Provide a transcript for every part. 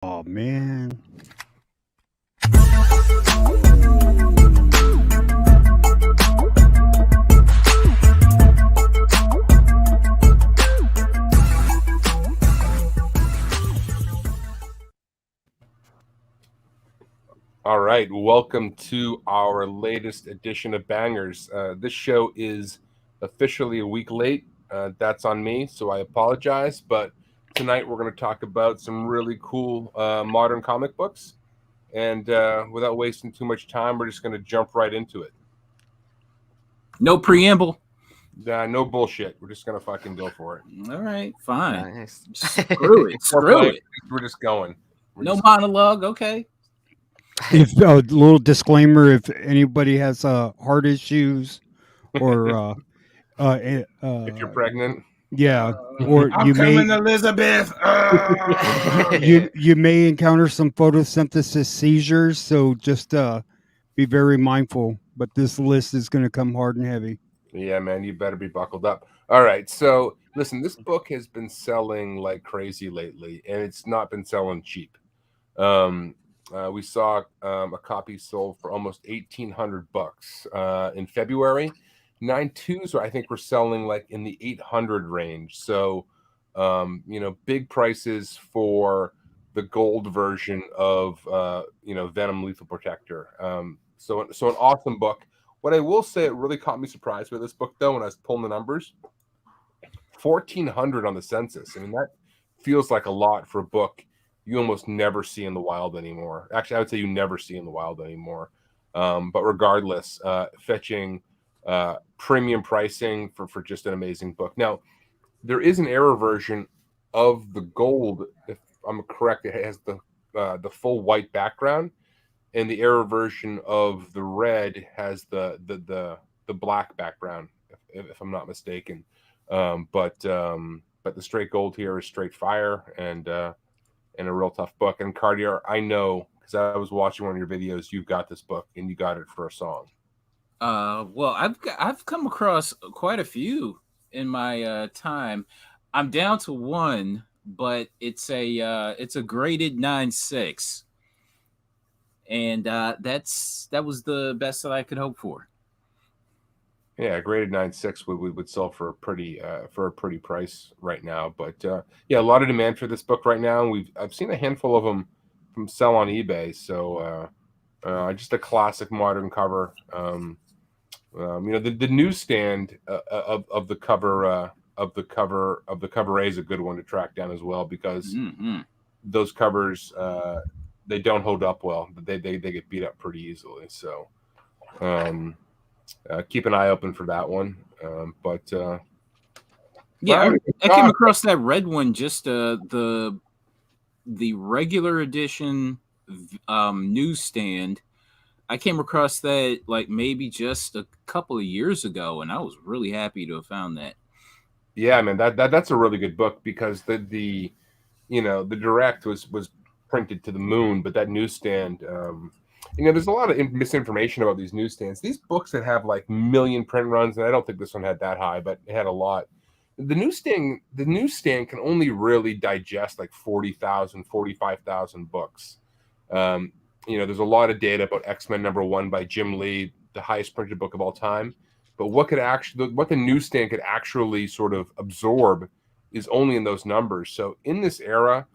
Oh man. All right, welcome to our latest edition of Bangers. This show is officially a week late. That's on me, so I apologize. But tonight we're going to talk about some really cool modern comic books. And without wasting too much time, we're just going to jump right into it. No preamble. No bullshit. We're just going to fucking go for it. All right, fine. Nice. Screw it. Screw it. We're just going. No monologue. Okay. If a little disclaimer, if anybody has heart issues or if you're pregnant, yeah, or I'm you coming, may Elizabeth. you may encounter some photosynthesis seizures, so just be very mindful. But this list is going to come hard and heavy. yeah, man, you better be buckled up. All right, so listen, this book has been selling like crazy lately, and it's not been selling cheap. We saw a copy sold for almost $1,800 in February. 9.2s, I think, were selling like in the 800 range. So, big prices for the gold version of Venom Lethal Protector. So an awesome book. What I will say, it really caught me surprised with this book, though, when I was pulling the numbers. 1,400 on the census. I mean, that feels like a lot for a book you almost never see in the wild anymore. Actually, I would say you never see in the wild anymore. But regardless, fetching premium pricing for just an amazing book. Now, there is an error version of the gold. If I'm correct, it has the full white background, and the error version of the red has the black background, if I'm not mistaken. But the straight gold here is straight fire, and a real tough book. And Cartier, I know, because I was watching one of your videos, you got this book and you got it for a song. Well, I've come across quite a few in my time. I'm down to one, but it's a graded 9.6, and that was the best that I could hope for. Yeah, graded 9.6 would sell for a pretty price right now. But yeah, a lot of demand for this book right now. I've seen a handful of them from sell on eBay. So just a classic modern cover. The newsstand of the cover A is a good one to track down as well, because those covers they don't hold up well. They get beat up pretty easily. So. Keep an eye open for that one. Yeah, I came across that red one, just the regular edition newsstand. I came across that like maybe just a couple of years ago, and I was really happy to have found that. Yeah, man, that's a really good book, because the direct was printed to the moon, but that newsstand. There's a lot of misinformation about these newsstands. These books that have like million print runs, and I don't think this one had that high, but it had a lot. The newsstand can only really digest like 40,000, 45,000 books. There's a lot of data about X-Men #1 by Jim Lee, the highest printed book of all time. But what the newsstand could actually sort of absorb is only in those numbers. So in this era,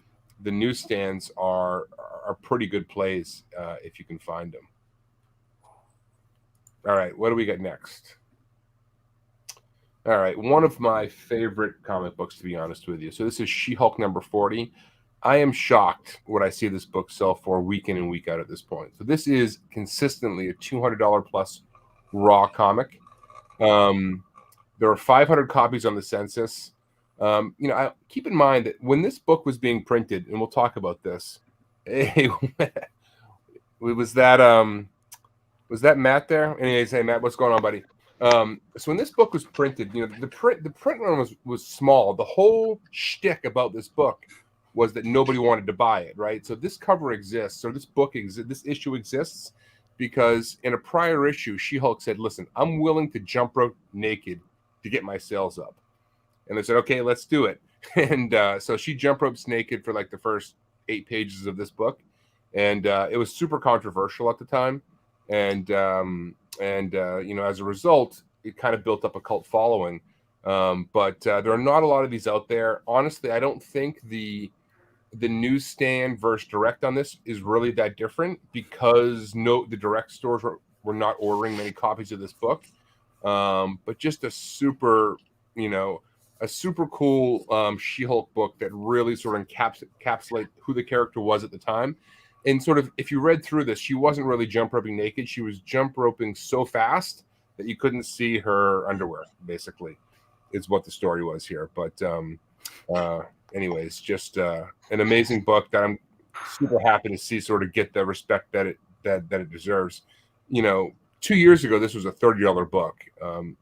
the newsstands are pretty good plays if you can find them. All right, what do we got next? All right, one of my favorite comic books, to be honest with you. So this is She-Hulk #40. I am shocked what I see this book sell for week in and week out at this point. So this is consistently a $200 plus raw comic. There are 500 copies on the census. I keep in mind that when this book was being printed, and we'll talk about this, was that Matt there? Anyways, hey Matt, what's going on, buddy? So when this book was printed, the print run was small. The whole shtick about this book was that nobody wanted to buy it, right? So this cover exists, or this book exists, this issue exists because in a prior issue, She-Hulk said, "Listen, I'm willing to jump rope naked to get my sales up." And they said, "Okay, let's do it." And so she jump ropes naked for like the first 8 pages of this book, and it was super controversial at the time, and as a result, it kind of built up a cult following. But there are not a lot of these out there. Honestly, I don't think the newsstand versus direct on this is really that different, because the direct stores were not ordering many copies of this book. But just a super cool She-Hulk book that really sort of encapsulate who the character was at the time. And sort of, if you read through this, she wasn't really jump roping naked. She was jump roping so fast that you couldn't see her underwear, basically, is what the story was here. But anyways, just an amazing book that I'm super happy to see sort of get the respect that it deserves. 2 years ago, this was a $30 book.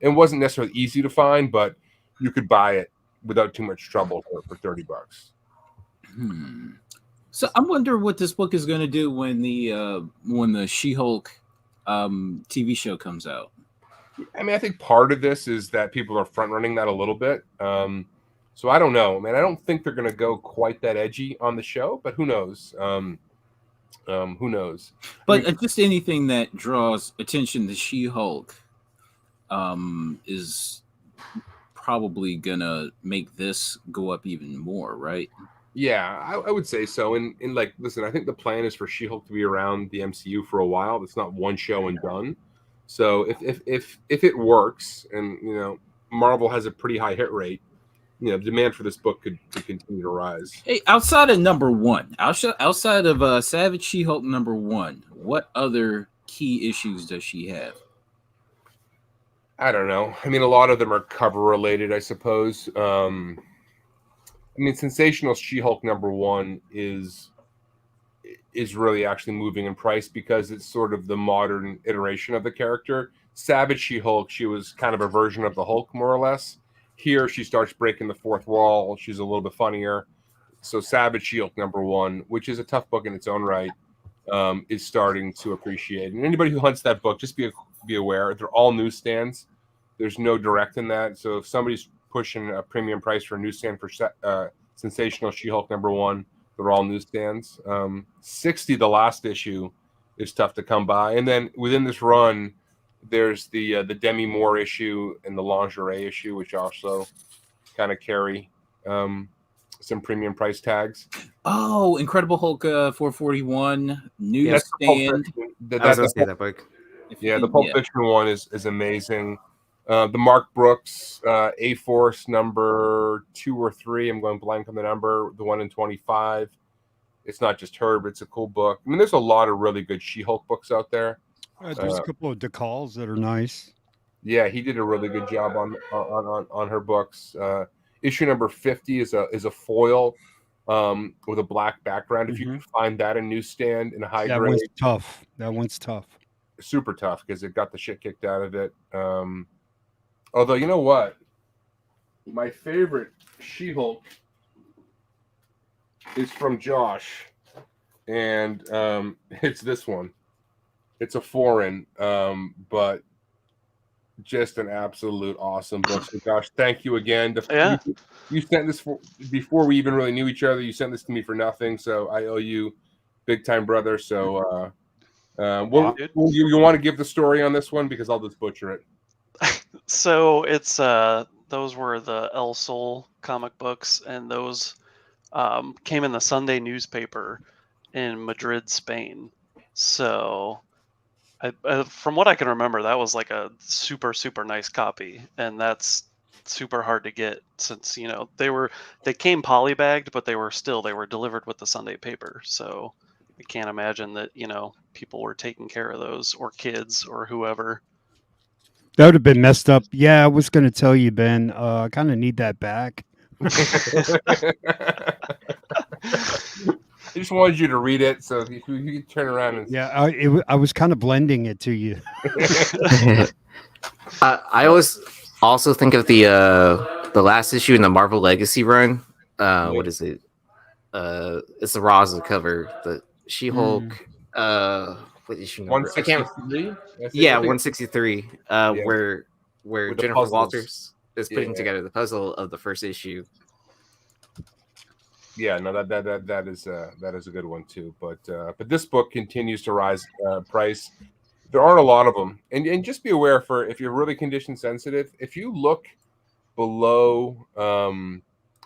It wasn't necessarily easy to find, but you could buy it without too much trouble for $30. So I wonder what this book is going to do when the She-Hulk TV show comes out. I mean, I think part of this is that people are front running that a little bit. So I don't know, man. I don't think they're going to go quite that edgy on the show, but who knows? Who knows? But just anything that draws attention to She-Hulk is probably gonna make this go up even more, right? Yeah, I would say so. And like, listen, I think the plan is for She-Hulk to be around the MCU for a while. It's not one show and done. So if it works, and Marvel has a pretty high hit rate, demand for this book could continue to rise. Hey, outside of number one, outside of Savage She-Hulk number one, what other key issues does she have? I don't know. I mean, a lot of them are cover related, I suppose. Sensational She-Hulk number one is really actually moving in price, because it's sort of the modern iteration of the character. Savage She-Hulk, she was kind of a version of the Hulk, more or less. Here, she starts breaking the fourth wall. She's a little bit funnier. So Savage She-Hulk number one, which is a tough book in its own right, is starting to appreciate. And anybody who hunts that book, just be aware, they're all newsstands. There's no direct in that. So if somebody's pushing a premium price for a newsstand for Sensational She-Hulk number one, they're all newsstands. 60, the last issue, is tough to come by. And then within this run, there's the Demi Moore issue and the lingerie issue, which also kind of carry some premium price tags. Oh, Incredible Hulk 441 newsstand. I was going to say that book. Yeah, the Pulp Fiction one is amazing. The Mark Brooks A-Force number 2 or 3. I'm going blank on the number. The one in 25. It's not just her, but it's a cool book. I mean, there's a lot of really good She-Hulk books out there. There's a couple of decals that are nice. Yeah, he did a really good job on her books. Issue number 50 is a foil with a black background. If you can find that in newsstand in a high grade, that one's tough. Super tough, because it got the shit kicked out of it. Although, you know what? My favorite She-Hulk is from Josh, and it's this one. It's a foreign, but just an absolute awesome book. So Josh, thank you again. You sent this before we even really knew each other. You sent this to me for nothing, so I owe you big time, brother. So you want to give the story on this one, because I'll just butcher it. So it's those were the El Sol comic books, and those came in the Sunday newspaper in Madrid, Spain. So from what I can remember, that was like a super, super nice copy, and that's super hard to get, since they came polybagged, but they were delivered with the Sunday paper. So I can't imagine that people were taking care of those, or kids, or whoever. That would have been messed up. Yeah, I was going to tell you, Ben. I kind of need that back. I just wanted you to read it, so you could turn around and... Yeah, I was kind of blending it to you. I always also think of the last issue in the Marvel Legacy run. What is it? It's the Raza cover. The She-Hulk. What issue number? 163? Yeah, 163. Where With the Jennifer puzzles. Walters is putting together the puzzle of the first issue. Yeah, no, that is a good one too. But this book continues to rise price. There aren't a lot of them, and just be aware for if you're really condition sensitive. If you look below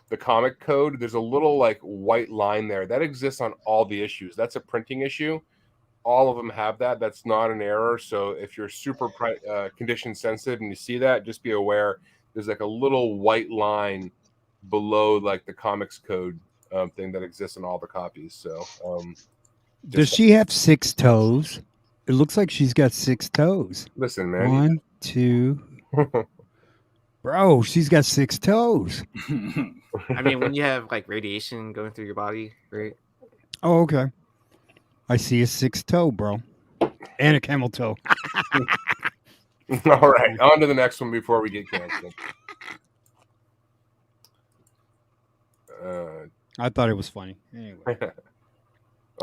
the comic code, there's a little like white line there that exists on all the issues. That's a printing issue. All of them have that. That's not an error. So if you're super condition sensitive and you see that, just be aware. There's like a little white line below like the comics code thing that exists in all the copies. So Does she have 6 toes? It looks like she's got 6 toes. listen, man. 1, 2. Bro, she's got 6 toes. I mean, when you have like radiation going through your body, right? Oh, okay. I see a 6th toe, bro. And a camel toe. All right, on to the next one before we get canceled. I thought it was funny. Anyway.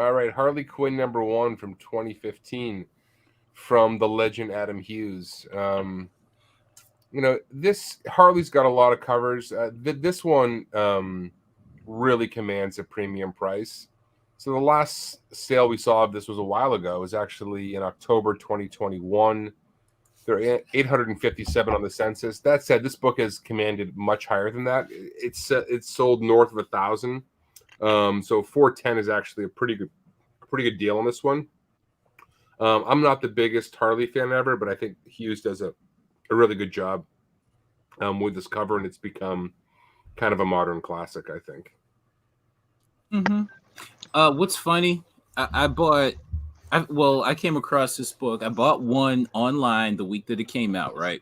All right, Harley Quinn #1 from 2015 from the legend Adam Hughes. This Harley's got a lot of covers. This one really commands a premium price. So the last sale we saw of this was a while ago. It was actually in October 2021. There are 857 on the census. That said, this book has commanded much higher than that. It's sold north of 1,000. So 410 is actually a pretty good deal on this one. I'm not the biggest Harley fan ever, but I think Hughes does a really good job with this cover, and it's become kind of a modern classic, I think. Mm-hmm. What's funny? I came across this book. I bought one online the week that it came out, right?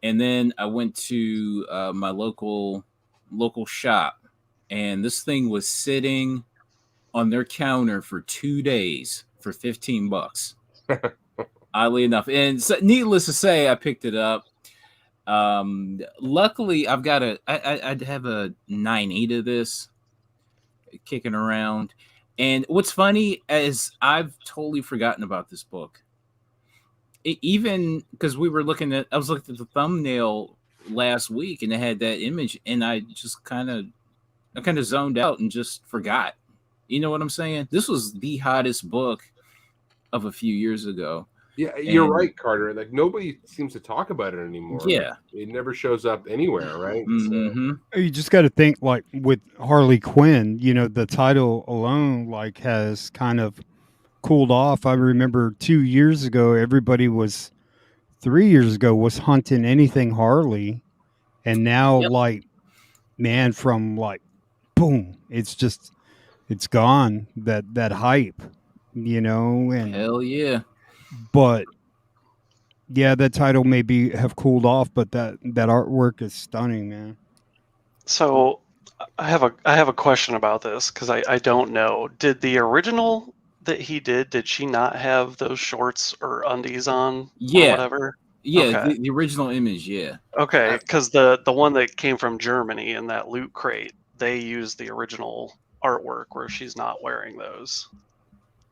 And then I went to my local shop, and this thing was sitting on their counter for 2 days for $15. Oddly enough, and so, needless to say, I picked it up. Luckily, I've got I'd have a 9.8 of this kicking around. And what's funny is I've totally forgotten about this book. Even because I was looking at the thumbnail last week and it had that image, and I just kind of zoned out and just forgot. You know what I'm saying? This was the hottest book of a few years ago. Yeah, you're right, Carter. Like nobody seems to talk about it anymore. Yeah, like, it never shows up anywhere, right? Mm-hmm. So. You just got to think like with Harley Quinn. The title alone like has kind of cooled off. I remember 2 years ago, 3 years ago was hunting anything Harley, and now like, man, from like, boom, it's gone. That hype, and Hell yeah. But yeah, that title maybe have cooled off, but that artwork is stunning, man. So I have a question about this because I don't know. Did the original that he did she not have those shorts or undies on? Yeah. Or whatever? Yeah, Okay. the original image, yeah. Okay, because the one that came from Germany in that loot crate, they used the original artwork where she's not wearing those.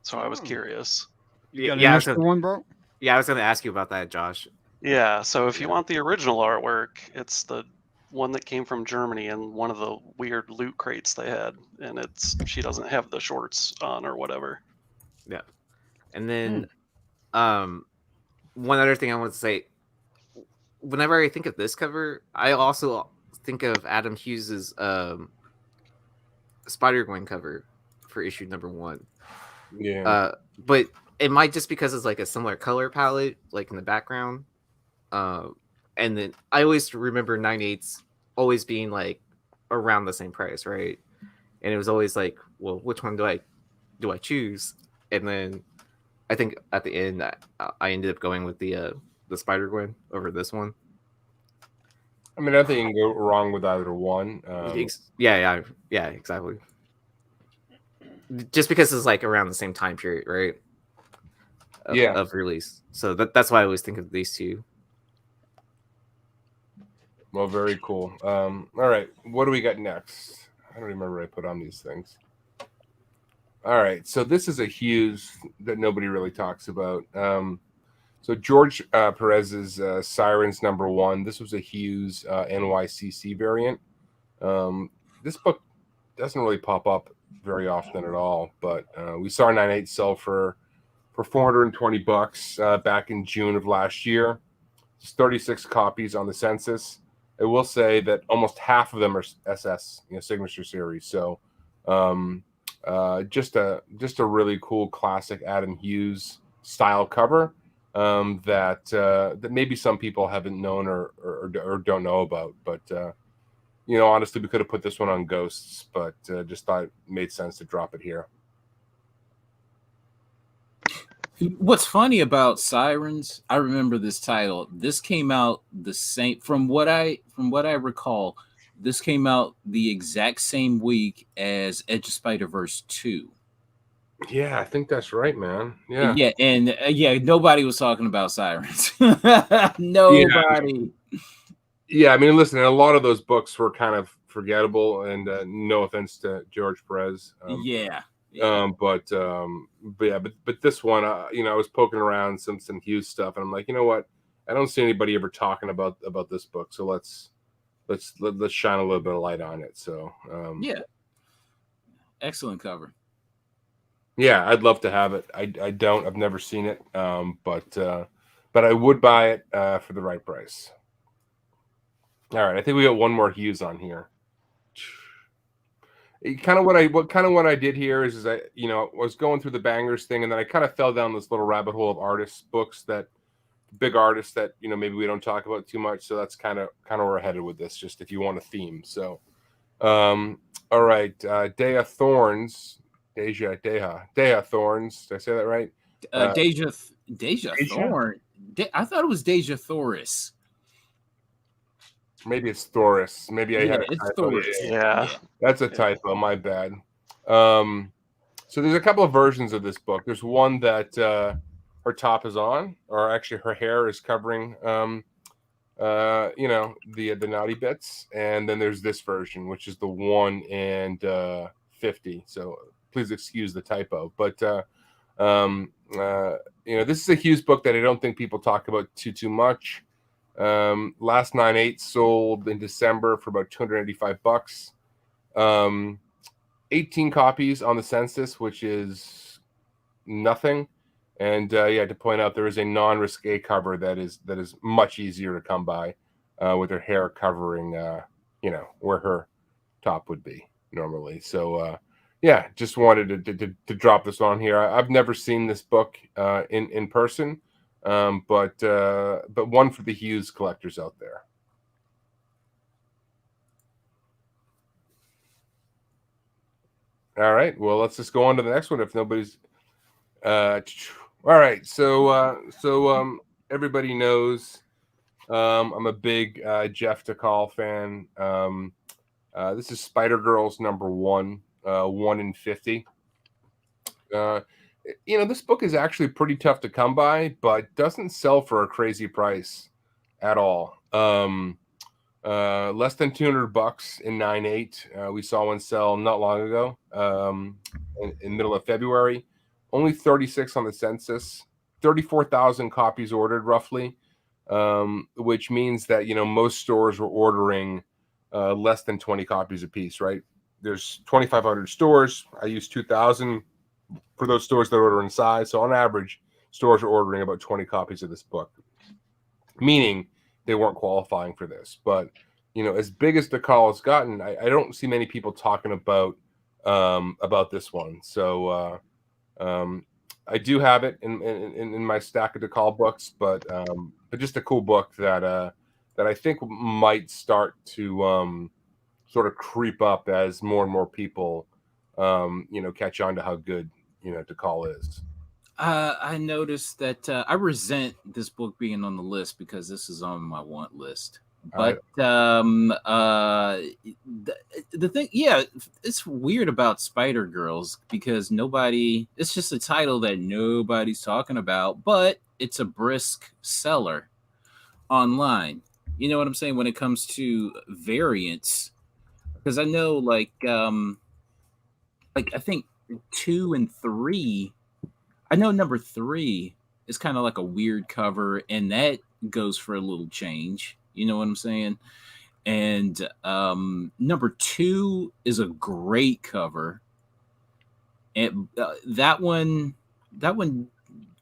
So I was curious. You got an Yeah, extra one, bro? Yeah, I was going to ask you about that, Josh. Yeah, so if you want the original artwork, it's the one that came from Germany in one of the weird loot crates they had, and she doesn't have the shorts on or whatever. Yeah. And then one other thing I want to say, whenever I think of this cover, I also think of Adam Hughes's Spider-Gwen cover for issue #1. Yeah. But it might just because it's like a similar color palette, like in the background. And then I always remember 9.8s always being like around the same price, right? And it was always like, well, which one do I choose? And then I think at the end I ended up going with the Spider-Gwen over this one. I mean, I think you can go wrong with either one. Yeah, exactly. Just because it's like around the same time period, right? Of release. So that's why I always think of these two. Well, very cool. All right, what do we got next? I don't remember what I put on these things. All right, so this is a Hughes that nobody really talks about. So George Perez's Sirens #1. This was a Hughes NYCC variant. This book doesn't really pop up very often at all. But we saw 9/8 sell for $420 back in June of last year. It's 36 copies on the census. I will say that almost half of them are SS, signature series. So just a really cool classic Adam Hughes style cover that maybe some people haven't known or don't know about. But honestly, we could have put this one on Ghosts, but just thought it made sense to drop it here. What's funny about Sirens, I remember this title. This came out the same from what I recall. This came out the exact same week as Edge of Spider-Verse 2. Yeah, I think that's right, man. Yeah, and nobody was talking about Sirens. Nobody. Yeah, I mean, listen, a lot of those books were kind of forgettable, and no offense to George Perez. But this one, I was poking around some Hughes stuff, and I'm like, you know what? I don't see anybody ever talking about this book, so let's shine a little bit of light on it. So excellent cover. Yeah, I'd love to have it. I've never seen it, but I would buy it for the right price. All right, I think we got one more Hughes on here. What I did here is I was going through the bangers thing, and then I kind of fell down this little rabbit hole of artists books, that big artists that maybe we don't talk about too much. So that's kind of where we're headed with this. Just if you want a theme. So, all right, Deja Thorns. Did I say that right? Deja Thorn. I thought it was Deja Thoris. Maybe it's Thoris. Maybe I had a typo. Thoris. Yeah. That's a typo. My bad. So there's a couple of versions of this book. There's one that her top is on, or actually her hair is covering, the naughty bits, and then there's this version, which is the 1 and 50. So please excuse the typo. But this is a Hughes book that I don't think people talk about too much. Last 9/8 sold in December for about $285. 18 copies on the census, which is nothing. And to point out, there is a non-risque cover that is much easier to come by, with her hair covering where her top would be normally. So just wanted to drop this on here. I've never seen this book in person. But one for the Hughes collectors out there. All right. Well, let's just go on to the next one if nobody's. All right. So everybody knows I'm a big Jeff DeCall fan. This is Spider-Girl's number 1, 1 in 50. This book is actually pretty tough to come by, but doesn't sell for a crazy price at all. Less than $200 in 9/8. We saw one sell not long ago, in middle of February. Only 36 on the census, 34,000 copies ordered roughly, which means that most stores were ordering less than 20 copies a piece. Right? There's 2,500 stores. I use 2,000. For those stores that order in size. So on average, stores are ordering about 20 copies of this book, meaning they weren't qualifying for this. But, as big as the call has gotten, I don't see many people talking about this one. So I do have it in my stack of DeCall books, but just a cool book that I think might start to sort of creep up as more and more people catch on to how good DeCall is. I noticed that I resent this book being on the list because this is on my want list. But the thing, it's weird about Spider-Girls because it's just a title that nobody's talking about, but it's a brisk seller online. You know what I'm saying? When it comes to variants, because I know I think 2 and 3. I know number 3 is kind of like a weird cover, and that goes for a little change. You know what I'm saying? And number 2 is a great cover. And that one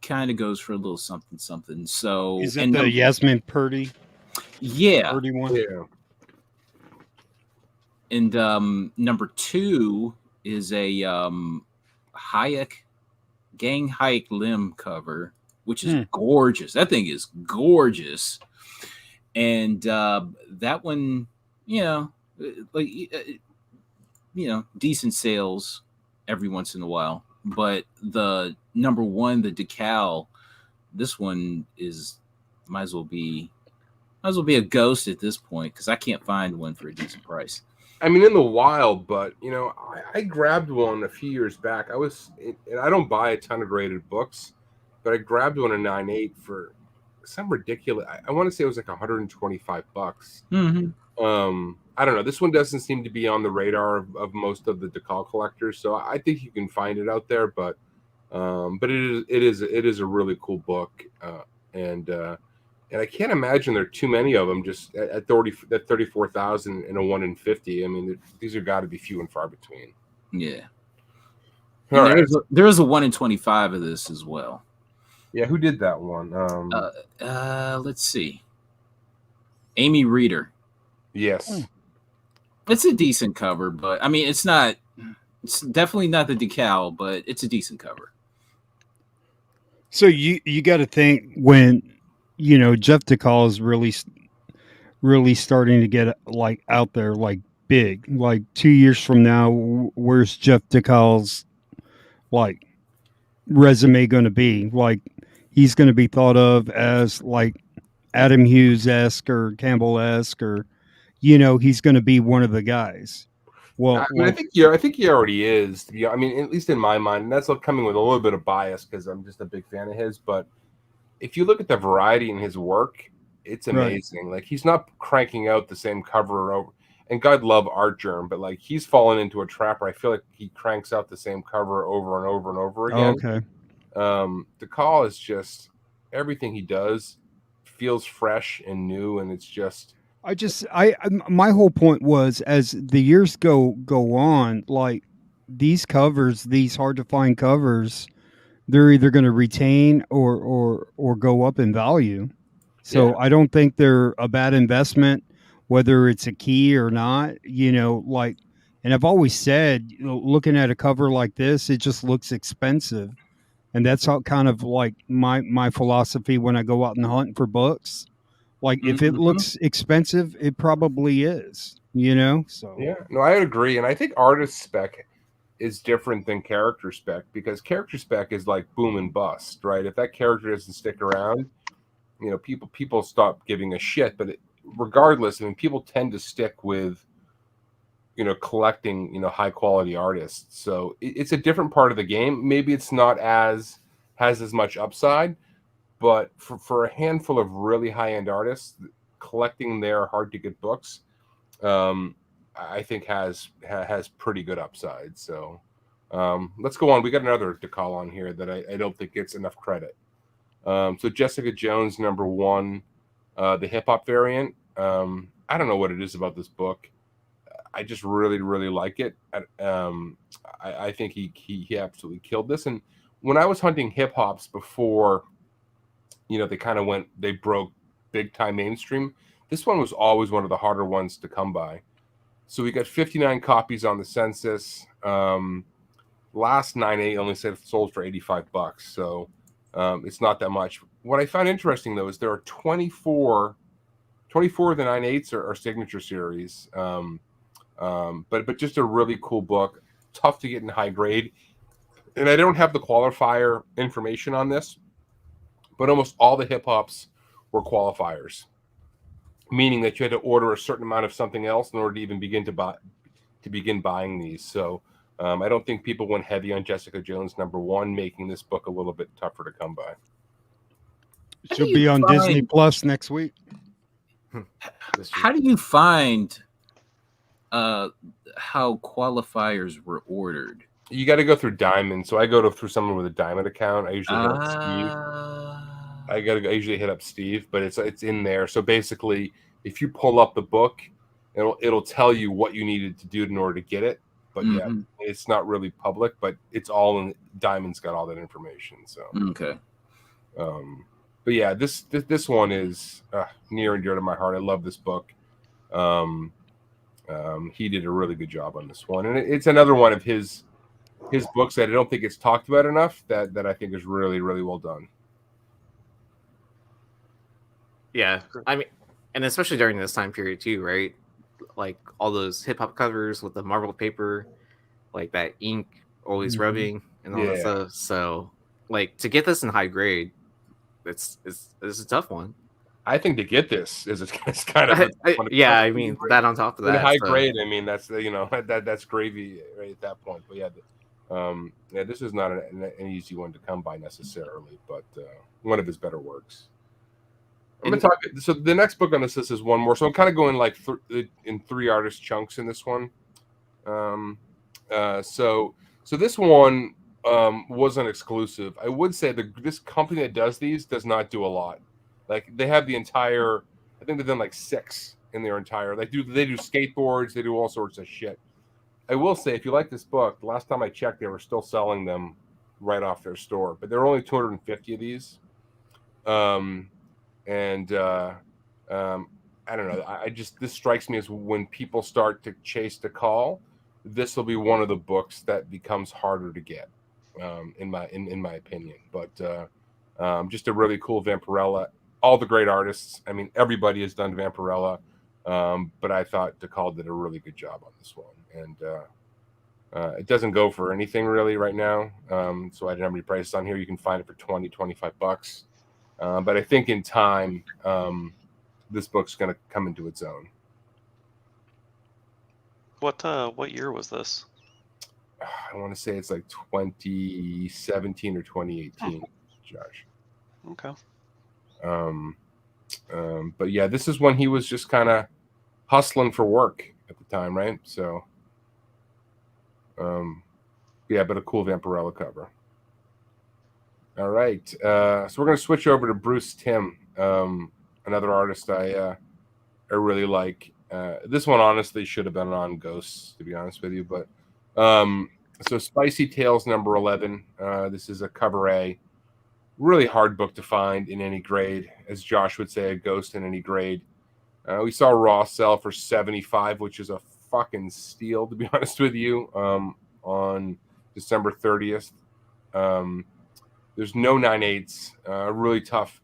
kind of goes for a little something something. So Is it the Yasmin Purdy yeah. one? Yeah. And number 2 is a Hayek Gang Hayek Lim cover, which is gorgeous. That thing is gorgeous. And that one, decent sales every once in a while. But the number 1, the decal, this one is might as well be a ghost at this point, because I can't find one for a decent price. I mean, in the wild, but I grabbed one a few years back. And I don't buy a ton of graded books, but I grabbed one in 9.8 for some ridiculous. I want to say it was like $125. Mm-hmm. I don't know. This one doesn't seem to be on the radar of most of the decal collectors, so I think you can find it out there. But it is a really cool book, and I can't imagine there are too many of them. Just at 34,000 and a 1 in 50. I mean, these are got to be few and far between. Yeah. All right. There is a 1 in 25 of this as well. Yeah, who did that one? Let's see. Amy Reeder. Yes. It's a decent cover, but I mean, it's definitely not the decal, but it's a decent cover. So you got to think when, Jeff DeCall is really starting to get like out there, like big, like 2 years from now, where's Jeff DeCall's like resume going to be? Like, he's going to be thought of as like Adam Hughes-esque or Campbell-esque, or, he's going to be one of the guys. Well, I think he already is. I mean, at least in my mind, and that's coming with a little bit of bias because I'm just a big fan of his. But if you look at the variety in his work, it's amazing. Right. Like, he's not cranking out the same cover over. And God love Art Germ, but like, he's fallen into a trap where I feel like he cranks out the same cover over and over and over again. Oh, okay. DeCall is just, everything he does feels fresh and new, and it's just. My whole point was, as the years go on, like, these covers, these hard to find covers, they're either going to retain or go up in value. So yeah. I don't think they're a bad investment, whether it's a key or not. Like, and I've always said, looking at a cover like this, it just looks expensive, and that's how kind of like my philosophy when I go out and hunt for books. Like, if it looks expensive, it probably is, So yeah, no, I agree, and I think artist spec is different than character spec, because character spec is like boom and bust, right? If that character doesn't stick around, people stop giving a shit. But regardless, I mean, people tend to stick with, collecting, high quality artists. So it's a different part of the game. Maybe it's not has as much upside. But for a handful of really high-end artists, collecting their hard-to-get books, I think has pretty good upside. So let's go on. We got another DeCall on here that I don't think gets enough credit. So Jessica Jones, number 1, the hip-hop variant. I don't know what it is about this book. I just really, really like it. I think he absolutely killed this. And when I was hunting hip-hops before, they broke big time mainstream, this one was always one of the harder ones to come by. So we got 59 copies on the census. Last 9.8 only sold for $85. So it's not that much. What I found interesting, though, is there are 24 of the 9.8s are signature series. But just a really cool book, tough to get in high grade. And I don't have the qualifier information on this, but almost all the hip-hops were qualifiers, meaning that you had to order a certain amount of something else in order to even begin buying these. So I don't think people went heavy on Jessica Jones, number 1, making this book a little bit tougher to come by. She'll be on Disney Plus next week. How do you find how qualifiers were ordered? You got to go through Diamond. So I go through someone with a Diamond account. I usually hit up Steve. I usually hit up Steve, but it's in there. So basically, if you pull up the book, It'll tell you what you needed to do in order to get it. But yeah, it's not really public, but it's all in. Diamond's got all that information. So Okay. But yeah, this one is near and dear to my heart. I love this book. He did a really good job on this one, and it's another one of his books that I don't think it's talked about enough. That I think is really, really well done. Yeah, I mean, and especially during this time period too, right? Like all those hip hop covers with the marble paper, like that ink always rubbing and all that stuff. So, like to get this in high grade, it's a tough one. I think to get this is it's kind of I mean that on top of that in high grade. I mean that's that's gravy right at that point. But yeah, this is not an easy one to come by necessarily, but one of his better works. I'm gonna talk. So the next book on this list is one more. So I'm kind of going like in 3 artist chunks in this one. So this one wasn't exclusive. I would say this company that does these does not do a lot. Like they have the entire. I think they've done like 6 in their entire. They do skateboards. They do all sorts of shit. I will say if you like this book, the last time I checked, they were still selling them right off their store, but there are only 250 of these. I don't know. This strikes me as when people start to chase the call, this will be one of the books that becomes harder to get, in my opinion. But just a really cool Vampirella. All the great artists. I mean, everybody has done Vampirella, but I thought DeCall did a really good job on this one, and it doesn't go for anything really right now. So I didn't have any prices on here. You can find it for $20-$25. But I think in time, this book's going to come into its own. What year was this? I want to say it's like 2017 or 2018, Josh. Okay. But yeah, this is when he was just kind of hustling for work at the time, right? So, yeah, but a cool Vampirella cover. All right, so we're going to switch over to Bruce Timm, another artist I really like. This one honestly should have been on Ghosts, to be honest with you. But so Spicy Tales number 11. This is a cover A. Really hard book to find in any grade, as Josh would say, a Ghost in any grade. We saw Raw sell for $75, which is a fucking steal, to be honest with you, on December 30th. There's no 9/8. Really tough.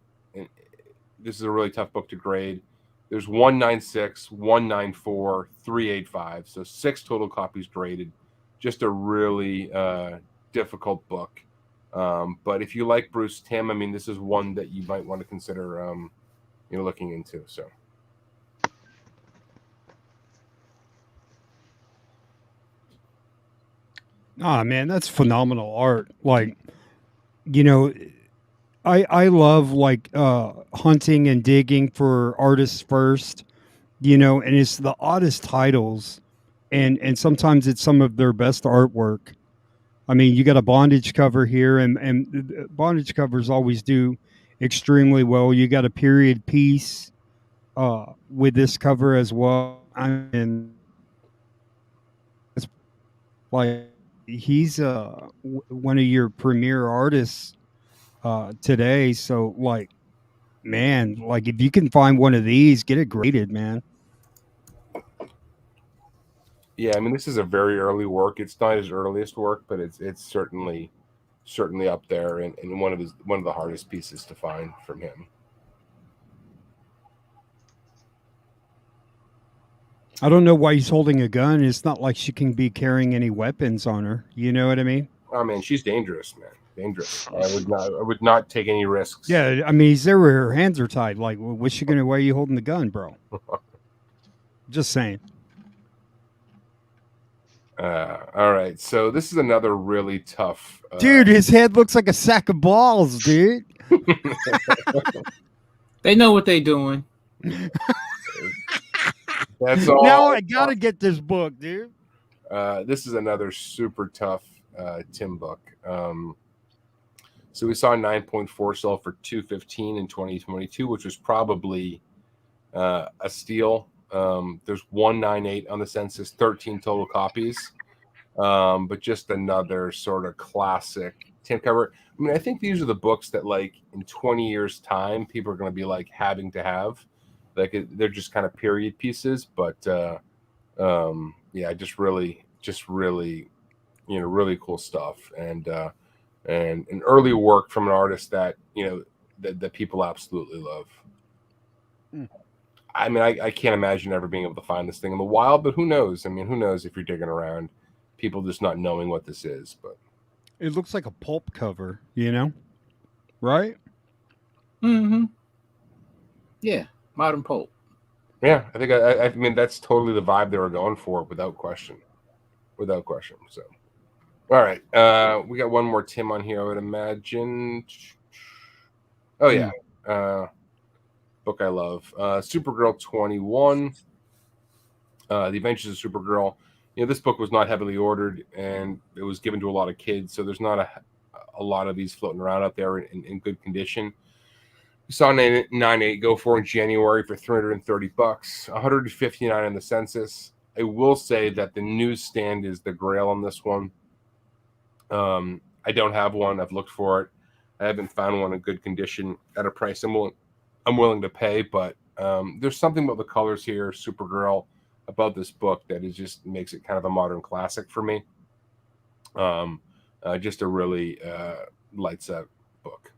This is a really tough book to grade. There's 196, 194, 385. So 6 total copies graded. Just a really difficult book. But if you like Bruce Timm, I mean, this is one that you might want to consider, looking into. So. Ah, man, that's phenomenal art. Like, I love like hunting and digging for artists first, and it's the oddest titles, and sometimes it's some of their best artwork. I mean, you got a bondage cover here, and bondage covers always do extremely well. You got a period piece with this cover as well. I mean, it's like he's one of your premier artists today. So, like, man, like if you can find one of these, get it graded, man. Yeah, I mean, this is a very early work. It's not his earliest work, but it's certainly up there, and one of the hardest pieces to find from him. I don't know why he's holding a gun. It's not like she can be carrying any weapons on her. You know what I mean? Oh man, she's dangerous, man. Dangerous. I would not take any risks. Yeah, I mean, he's there where her hands are tied. Like, what's she gonna? Why are you holding the gun, bro? Just saying. All right, so this is another really tough. Dude, his head looks like a sack of balls, dude. They know what they're doing. That's all. Now I gotta get this book, dude. This is another super tough Timm book. So we saw 9.4 sell for $215 in 2022, which was probably a steal. There's 198 on the census, 13 total copies. But just another sort of classic tin cover. I mean, I think these are the books that, like, in 20 years' time, people are going to be like having to have. Like, they're just kind of period pieces. But yeah, just really, really cool stuff, and an early work from an artist that that people absolutely love. I mean, I can't imagine ever being able to find this thing in the wild, but who knows? I mean, who knows if you're digging around, people just not knowing what this is. But It looks like a pulp cover, right? Mm-hmm. Yeah, modern pulp. yeah, I think I mean that's totally the vibe they were going for, without question. So, all right, we got one more Tim on here, I would imagine. Oh yeah, book I love, Supergirl 21, The Adventures of Supergirl. This book was not heavily ordered, and it was given to a lot of kids, so there's not a lot of these floating around out there in good condition. We saw 9.8 go for in January for $330, 159 in the census. I will say that the newsstand is the grail on this one. I don't have one. I've looked for it. I haven't found one in good condition at a price I'm willing to pay, but there's something about the colors here, Supergirl, about this book that is just makes it kind of a modern classic for me. Just a really lights out book.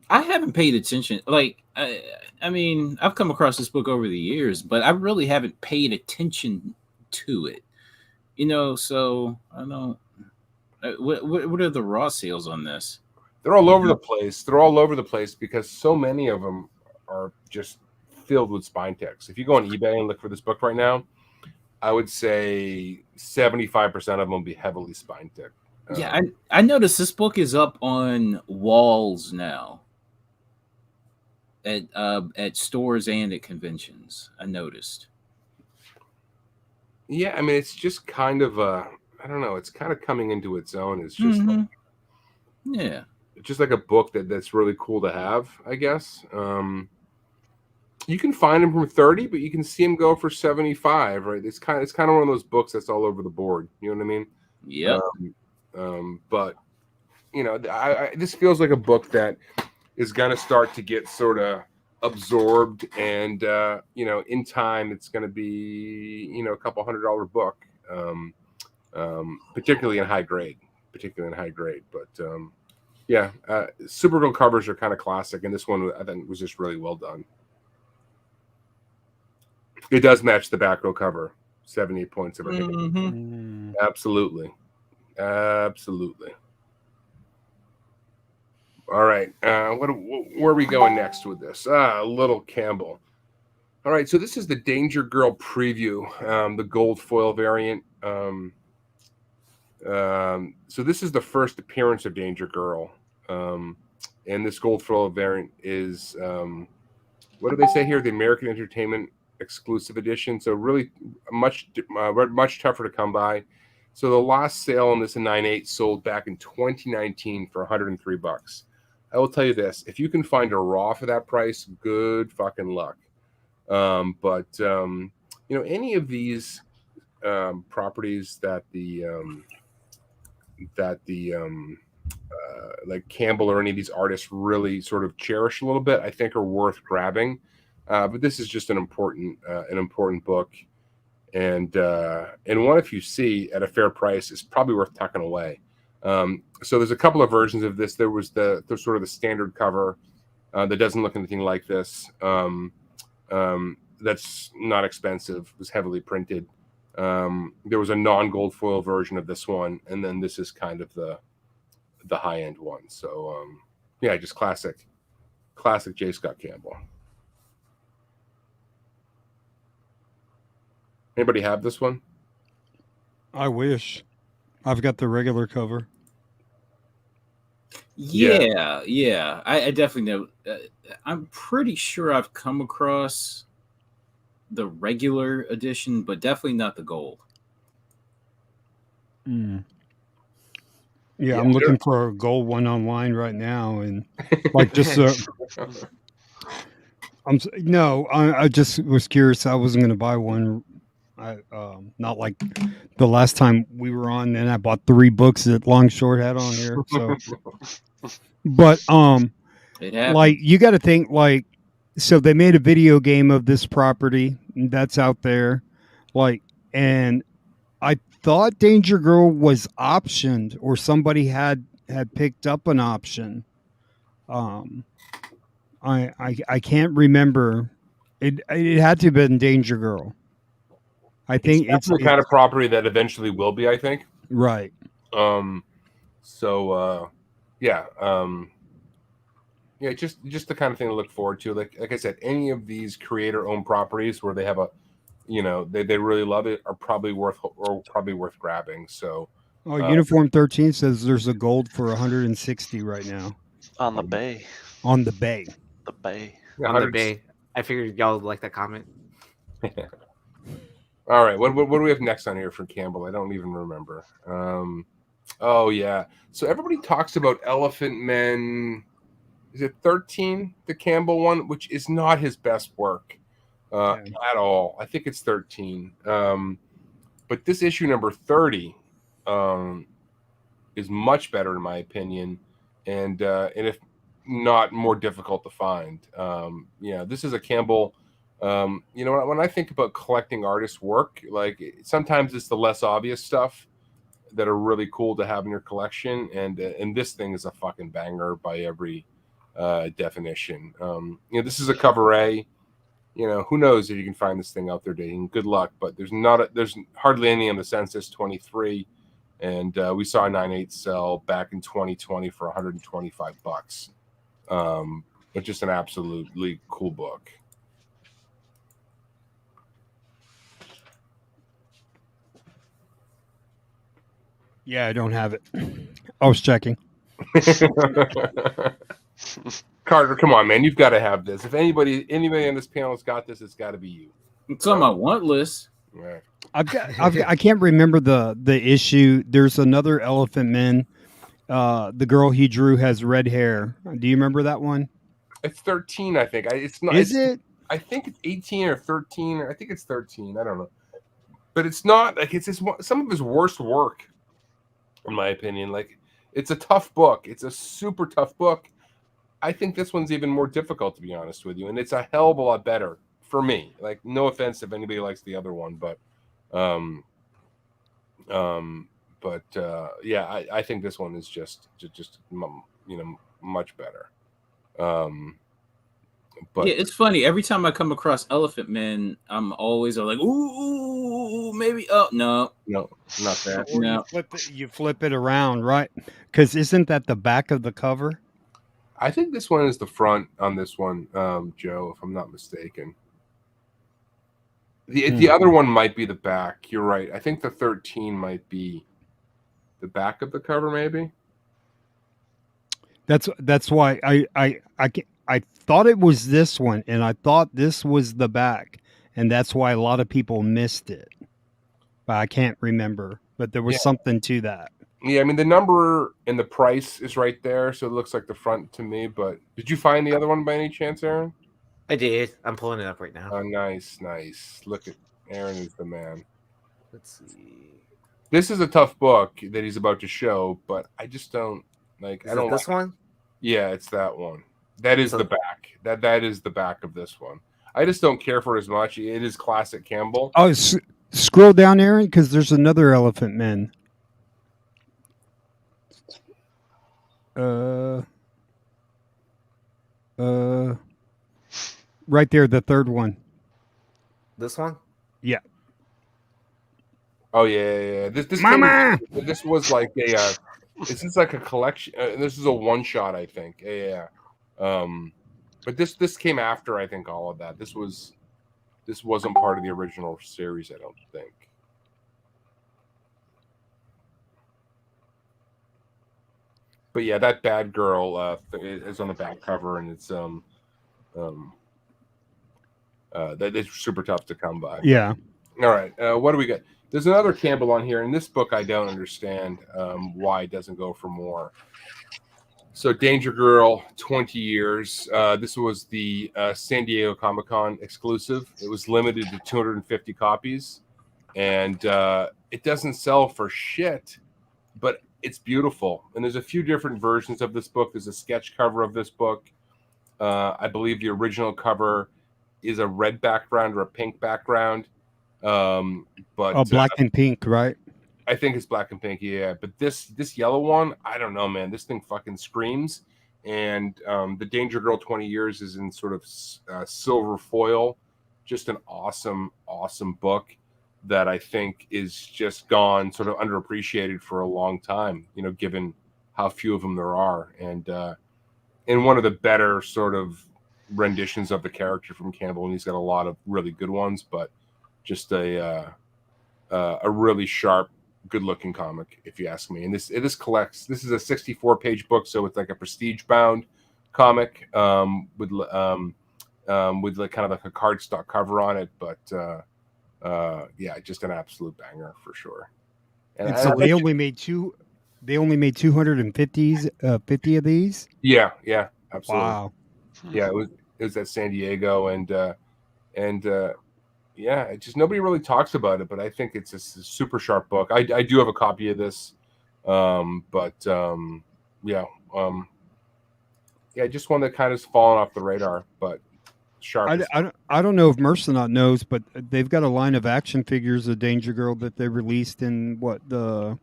I haven't paid attention. Like, I mean, I've come across this book over the years, but I really haven't paid attention to it. So I don't know. What are the raw sales on this? They're all over the place. They're all over the place because so many of them are just filled with spine text. If you go on eBay and look for this book right now, I would say 75% of them will be heavily spine text. Yeah, I noticed this book is up on walls now at stores and at conventions. I noticed. Yeah, I mean, it's just kind of I don't know. It's kind of coming into its own. It's just like, yeah, just like a book that's really cool to have, I guess. You can find them from 30, but you can see them go for 75, right? It's kind of one of those books that's all over the board. You know what I mean? Yep. But this feels like a book that is going to start to get sort of absorbed, and in time it's going to be a couple $100 book, particularly in high grade. But Supergirl covers are kind of classic, and this one I think was just really well done. It does match the Batgirl cover, 78 points of everything. Absolutely. All right, where are we going next with this? Little Campbell. All right, so this is the Danger Girl preview, the gold foil variant. So this is the first appearance of Danger Girl, and this gold foil variant is what do they say here? The American Entertainment exclusive edition. So really much tougher to come by. So the last sale on this in 9.8 sold back in 2019 for $103. I will tell you this: if you can find a raw for that price, good fucking luck. But any of these properties that the like Campbell or any of these artists really sort of cherish a little bit, I think are worth grabbing. But this is just an important book, and one if you see at a fair price is probably worth tucking away. So there's a couple of versions of this. There was the sort of the standard cover that doesn't look anything like this. That's not expensive. It was heavily printed. There was a non-gold foil version of this one, and then this is kind of the high-end one. So just classic J. Scott Campbell. Anybody have this one? I wish. I've got the regular cover. Yeah. I definitely know. I'm pretty sure I've come across the regular edition, but definitely not the gold. Yeah, I'm looking for a gold one online right now, and like just No, I just was curious. I wasn't going to buy one. Not like the last time we were on, and I bought 3 books that Long Short had on here. So, but It happened. like you got to think like, so they made a video game of this property that's out there, like, and I thought Danger Girl was optioned or somebody had picked up an option. I can't remember. It had to have been Danger Girl. I think It's the kind of property that eventually will be, I think. right. Yeah, just the kind of thing to look forward to. Like I said, any of these creator-owned properties where they have a, they really love it are probably worth grabbing. So, Uniform 13 says there's a gold for 160 right now On the bay. on the bay. The bay. yeah, On the 100 bay. I figured y'all would like that comment. All right, what do we have next on here for Campbell? I don't even remember. Oh yeah, so everybody talks about Elephant Men. Is it 13, the Campbell one, which is not his best work at all. I think it's 13. But this issue number 30 is much better in my opinion, and if not more difficult to find. This is a Campbell. When I think about collecting artist work, like sometimes it's the less obvious stuff that are really cool to have in your collection, and this thing is a fucking banger by every definition. This is a cover A. Who knows if you can find this thing out there dating. Good luck, but there's hardly any on the Census 23, and we saw a 9/8 sell back in 2020 for $125. But just an absolutely cool book. Yeah, I don't have it. I was checking. Carter, come on, man! You've got to have this. If anybody on this panel has got this, it's got to be you. It's on my want list. Right. I can't remember the issue. There's another Elephant Men. The girl he drew has red hair. Do you remember that one? It's 13, I think. It's not. Is it? I think it's 18 or 13. I think it's 13. I don't know. But it's not like it's some of his worst work, in my opinion. Like, it's a tough book. It's a super tough book. I think this one's even more difficult, to be honest with you, and it's a hell of a lot better for me. Like, no offense if anybody likes the other one, but I think this one is just much better. But yeah, it's funny. Every time I come across Elephant Men, I'm always like, ooh, maybe. Oh no, not that. Or No. you flip it around, right? Because isn't that the back of the cover? I think this one is the front on this one, Joe, if I'm not mistaken. The other one might be the back. You're right. I think the 13 might be the back of the cover, maybe. That's why I thought it was this one, and I thought this was the back, and that's why a lot of people missed it. But I can't remember. But there was something to that. Yeah, I mean the number and the price is right there, so it looks like the front to me. But did you find the other one by any chance, Aaron? I did. I'm pulling it up right now. Oh, nice. Look at Aaron is the man. Let's see. This is a tough book that he's about to show, but I just don't like. Is I don't it this one? Yeah, it's that one. That is the back. That is the back of this one. I just don't care for it as much. It is classic Campbell. Oh, scroll down, Aaron, because there's another Elephant Men. Right there, the third one. This one? Yeah. Oh yeah. This Mama! This was like a. This is like a collection. This is a one shot, I think. Yeah. But this came after, I think, all of that. This wasn't part of the original series, I don't think. But yeah, that Batgirl is on the back cover, and it's that is super tough to come by. Yeah. All right, what do we got? There's another Campbell on here. In this book, I don't understand why it doesn't go for more. So Danger Girl, 20 years. This was the San Diego Comic-Con exclusive. It was limited to 250 copies, and it doesn't sell for shit, but it's beautiful. And there's a few different versions of this book. There's a sketch cover of this book. I believe the original cover is a red background or a pink background. But black and pink, right? I think it's black and pink, yeah. But this yellow one, I don't know, man. This thing fucking screams. And the Danger Girl 20 Years is in sort of silver foil. Just an awesome, awesome book that I think is just gone sort of underappreciated for a long time, you know, given how few of them there are. And one of the better sort of renditions of the character from Campbell, and he's got a lot of really good ones, but just a really sharp, good-looking comic, if you ask me. And this is a 64-page book, so it's like a prestige-bound comic with like kind of like a cardstock cover on it. But yeah, just an absolute banger for sure. And so they only made 250 50 of these. Yeah, absolutely. Wow. Yeah, it was at San Diego, and yeah, it just nobody really talks about it, but I think it's a super sharp book. I do have a copy of this, but yeah, just one that kind of fallen off the radar, but sharp. I don't know if Mercenot knows, but they've got a line of action figures of Danger Girl that they released in the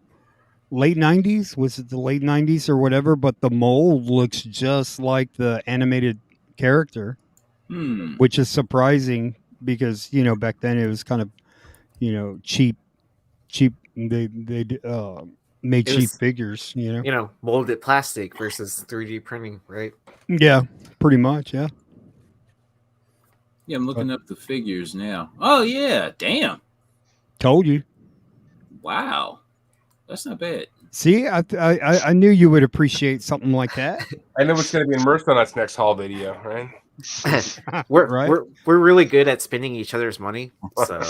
late 90s. Was it the late 90s or whatever? But the mold looks just like the animated character, which is surprising. Because back then it was kind of cheap. They made cheap figures. Molded plastic versus 3D printing, right? Yeah, pretty much. Yeah. Yeah, I'm looking up the figures now. Oh yeah, damn. Told you. Wow, that's not bad. See, I knew you would appreciate something like that. I know what's going to be immersed on us next haul video, right? we're really good at spending each other's money, so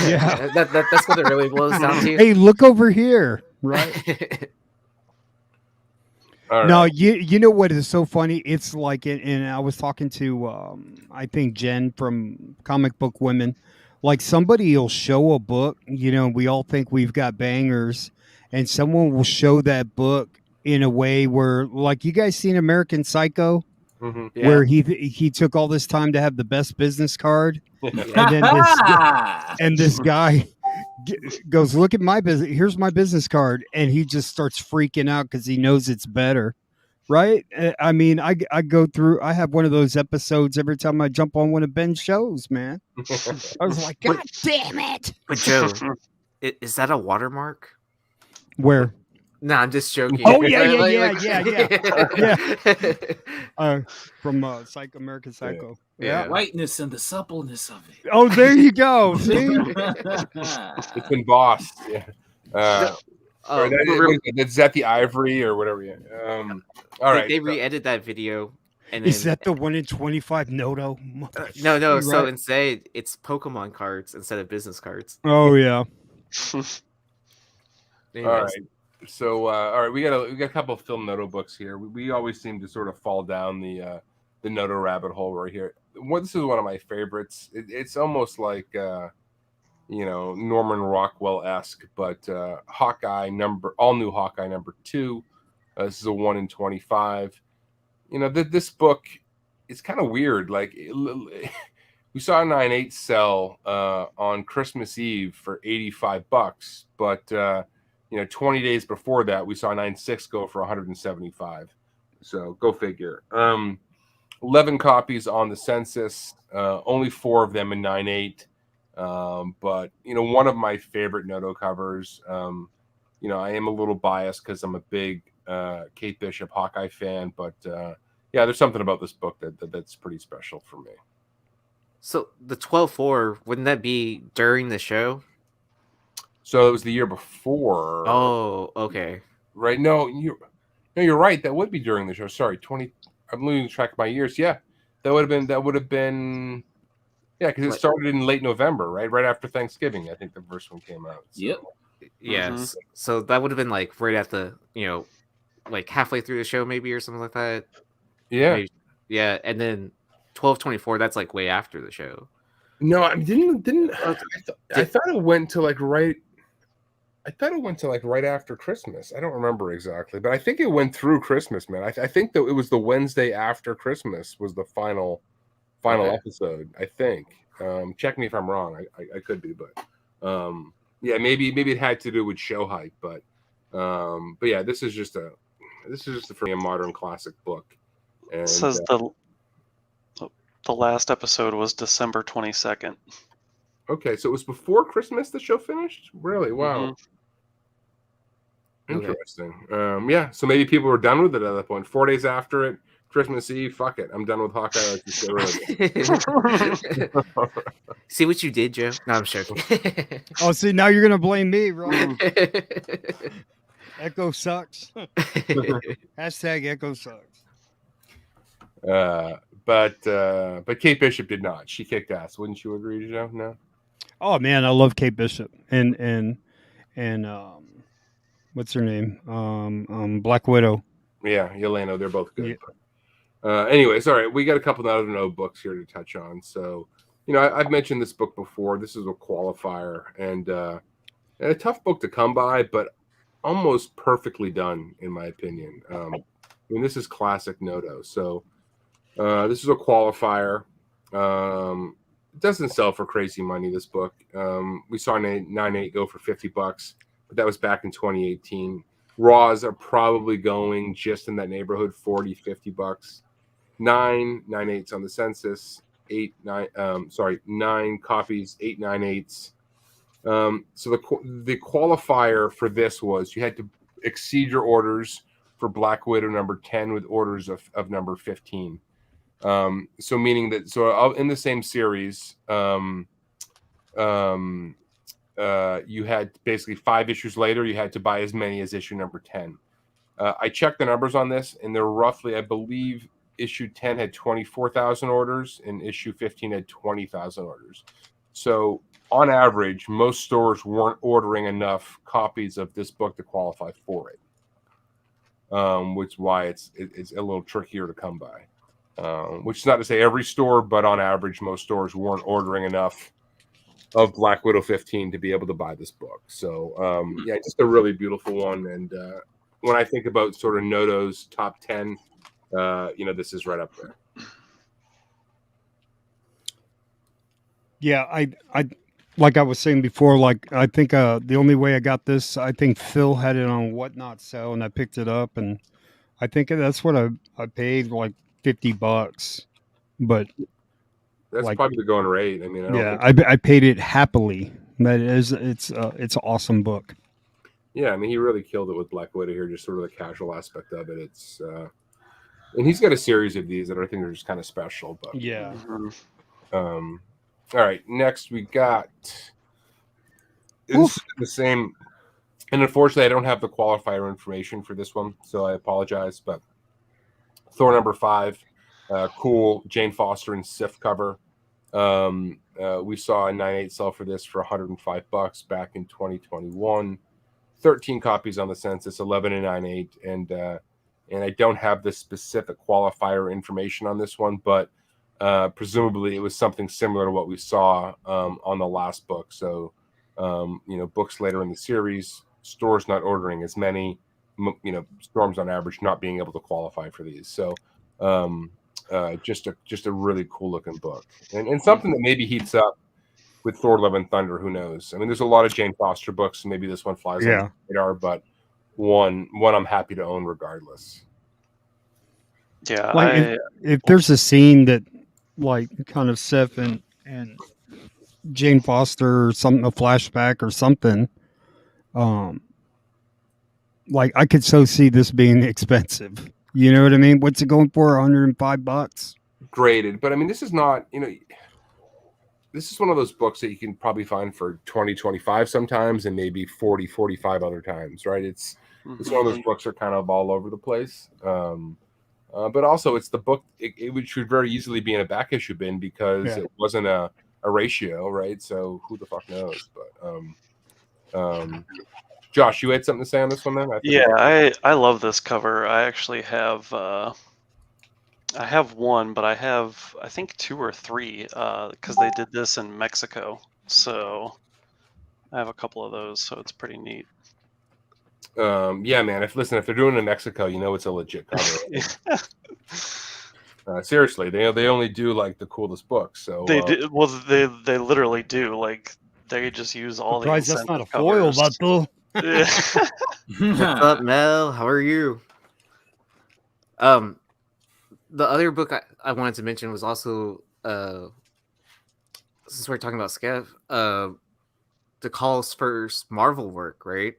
yeah, that's what it really boils down to. Hey, look over here, right? All right. No, you know what is so funny? It's like, and I was talking to I think Jen from Comic Book Women. Like somebody will show a book, we all think we've got bangers, and someone will show that book in a way where, like, you guys seen American Psycho? Mm-hmm. Yeah. Where he took all this time to have the best business card, and then this guy goes, "Look at my business. Here's my business card," and he just starts freaking out because he knows it's better, right? I mean, I go through. I have one of those episodes every time I jump on one of Ben's shows, man. I was like, "God damn it!" But Joe, is that a watermark? Where? No, I'm just joking. Oh yeah. From American Psycho. Yeah, whiteness and the suppleness of it. Oh, there you go. See, it's been bossed. Yeah. Is that the ivory or whatever? Yeah. All right. They re-edited that video. And is that the 1 in 25 Noto? No. Right. So instead, it's Pokemon cards instead of business cards. Oh yeah. All right. So, all right, we got a couple of film Noto books here. We always seem to sort of fall down the Noto rabbit hole right here. This is one of my favorites. It's almost like Norman Rockwell-esque, but Hawkeye all new Hawkeye number 2. This is a 1 in 25. This book is kind of weird. Like we saw a 9/8 sell on Christmas Eve for $85, but 20 days before that, we saw 9/6 go for $175. So go figure. 11 copies on the census, only 4 of them in 9/8. But one of my favorite Noto covers. I am a little biased because I'm a big Kate Bishop Hawkeye fan, but yeah, there's something about this book that's pretty special for me. So the 12/4, wouldn't that be during the show? So it was the year before. Oh, okay. Right? No, you're right. That would be during the show. Sorry, 20. I'm losing track of my years. Yeah, that would have been. Yeah, because it started in late November, right? Right after Thanksgiving, I think the first one came out. So. Yep. Yeah. So that would have been like right at the like halfway through the show, maybe, or something like that. Yeah. Maybe, yeah, and then 12/24. That's like way after the show. No, I didn't. I thought it went to like right. I thought it went to like right after Christmas. I don't remember exactly, but I think it went through Christmas, man. I think that it was the Wednesday after Christmas was the final Okay. episode. I think. Check me if I'm wrong. I could be, but yeah, maybe it had to do with show hype, but yeah, this is just for me a modern classic book. And It says the last episode was December 22nd. okay, so it was before Christmas the show finished? Really? Wow. Mhm. Interesting. Yeah, so maybe people were done with it at that point. 4 days after it, Christmas Eve, fuck it. I'm done with Hawkeye. Let's just get rid of it. See what you did, Joe? No, I'm joking. Oh, see, now you're gonna blame me, Rob. Echo sucks. Hashtag Echo sucks. But Kate Bishop did not. She kicked ass. Wouldn't you agree, Joe? No. Oh man, I love Kate Bishop and what's her name? Black Widow. Yeah, Yelena, they're both good. Yeah. Anyways, all right, we got a couple of other books here to touch on. So, I've mentioned this book before. This is a qualifier and a tough book to come by, but almost perfectly done in my opinion. This is classic Noto. So, this is a qualifier. It doesn't sell for crazy money. This book. We saw 9.8 go for $50, but that was back in 2018. Raws are probably going just in that neighborhood, $40-$50. 9.8s on the census. 9 copies, 8 9/8s. So the qualifier for this was you had to exceed your orders for Black Widow number 10 with orders of number 15. So meaning that in the same series, you had basically 5 issues later, you had to buy as many as issue number 10. I checked the numbers on this, and they're roughly, I believe, issue 10 had 24,000 orders, and issue 15 had 20,000 orders. So on average, most stores weren't ordering enough copies of this book to qualify for it, which is why it's a little trickier to come by. Which is not to say every store, but on average, most stores weren't ordering enough of Black Widow 15 to be able to buy this book. So, yeah, just a really beautiful one. And when I think about sort of Noto's top 10, this is right up there. Yeah, I like I was saying before, like I think the only way I got this, I think Phil had it on Whatnot sale, and I picked it up, and I think that's what I paid, like $50. But that's like, probably the going rate. I mean, I paid it happily. That is, it's an awesome book. Yeah, I mean, he really killed it with Black Widow here, just sort of the casual aspect of it. It's and he's got a series of these that I think are just kind of special. But yeah. All right, next we got the same, and unfortunately, I don't have the qualifier information for this one, so I apologize. But Thor number 5, cool Jane Foster and Sif cover. We saw a 9.8 sell for this for $105 back in 2021. 13 copies on the census, 11 and 9.8, and I don't have the specific qualifier information on this one, but presumably it was something similar to what we saw on the last book. So, books later in the series, stores not ordering as many, Storms on average not being able to qualify for these. So, just a really cool looking book, and something that maybe heats up with Thor: Love and Thunder. Who knows? I mean, there's a lot of Jane Foster books, so maybe this one flies on the radar, but one I'm happy to own regardless. Yeah, like if there's a scene that like kind of Sif and Jane Foster or something, a flashback or something, like I could so see this being expensive. You know what I mean? What's it going for? $105? Graded, but I mean, this is not, this is one of those books that you can probably find for 20, 25 sometimes, and maybe 40, 45 other times, right? It's one of those books that are kind of all over the place. But also it's the book, it should very easily be in a back issue bin because it wasn't a ratio, right? So who the fuck knows? But Josh, you had something to say on this one then? I love this cover. I actually have I have one, but I have I think 2 or 3 because they did this in Mexico. So I have a couple of those, so it's pretty neat. Yeah, man. If they're doing it in Mexico, you know it's a legit cover. Seriously, they only do like the coolest books. So They do. Well, they literally do. Like they just use all the Surprised that's not a incentive foil, covers. Vato. Yeah. What's up, Mel? How are you? The other book I wanted to mention was also since we're talking about Skev, DeCall's first Marvel work, right?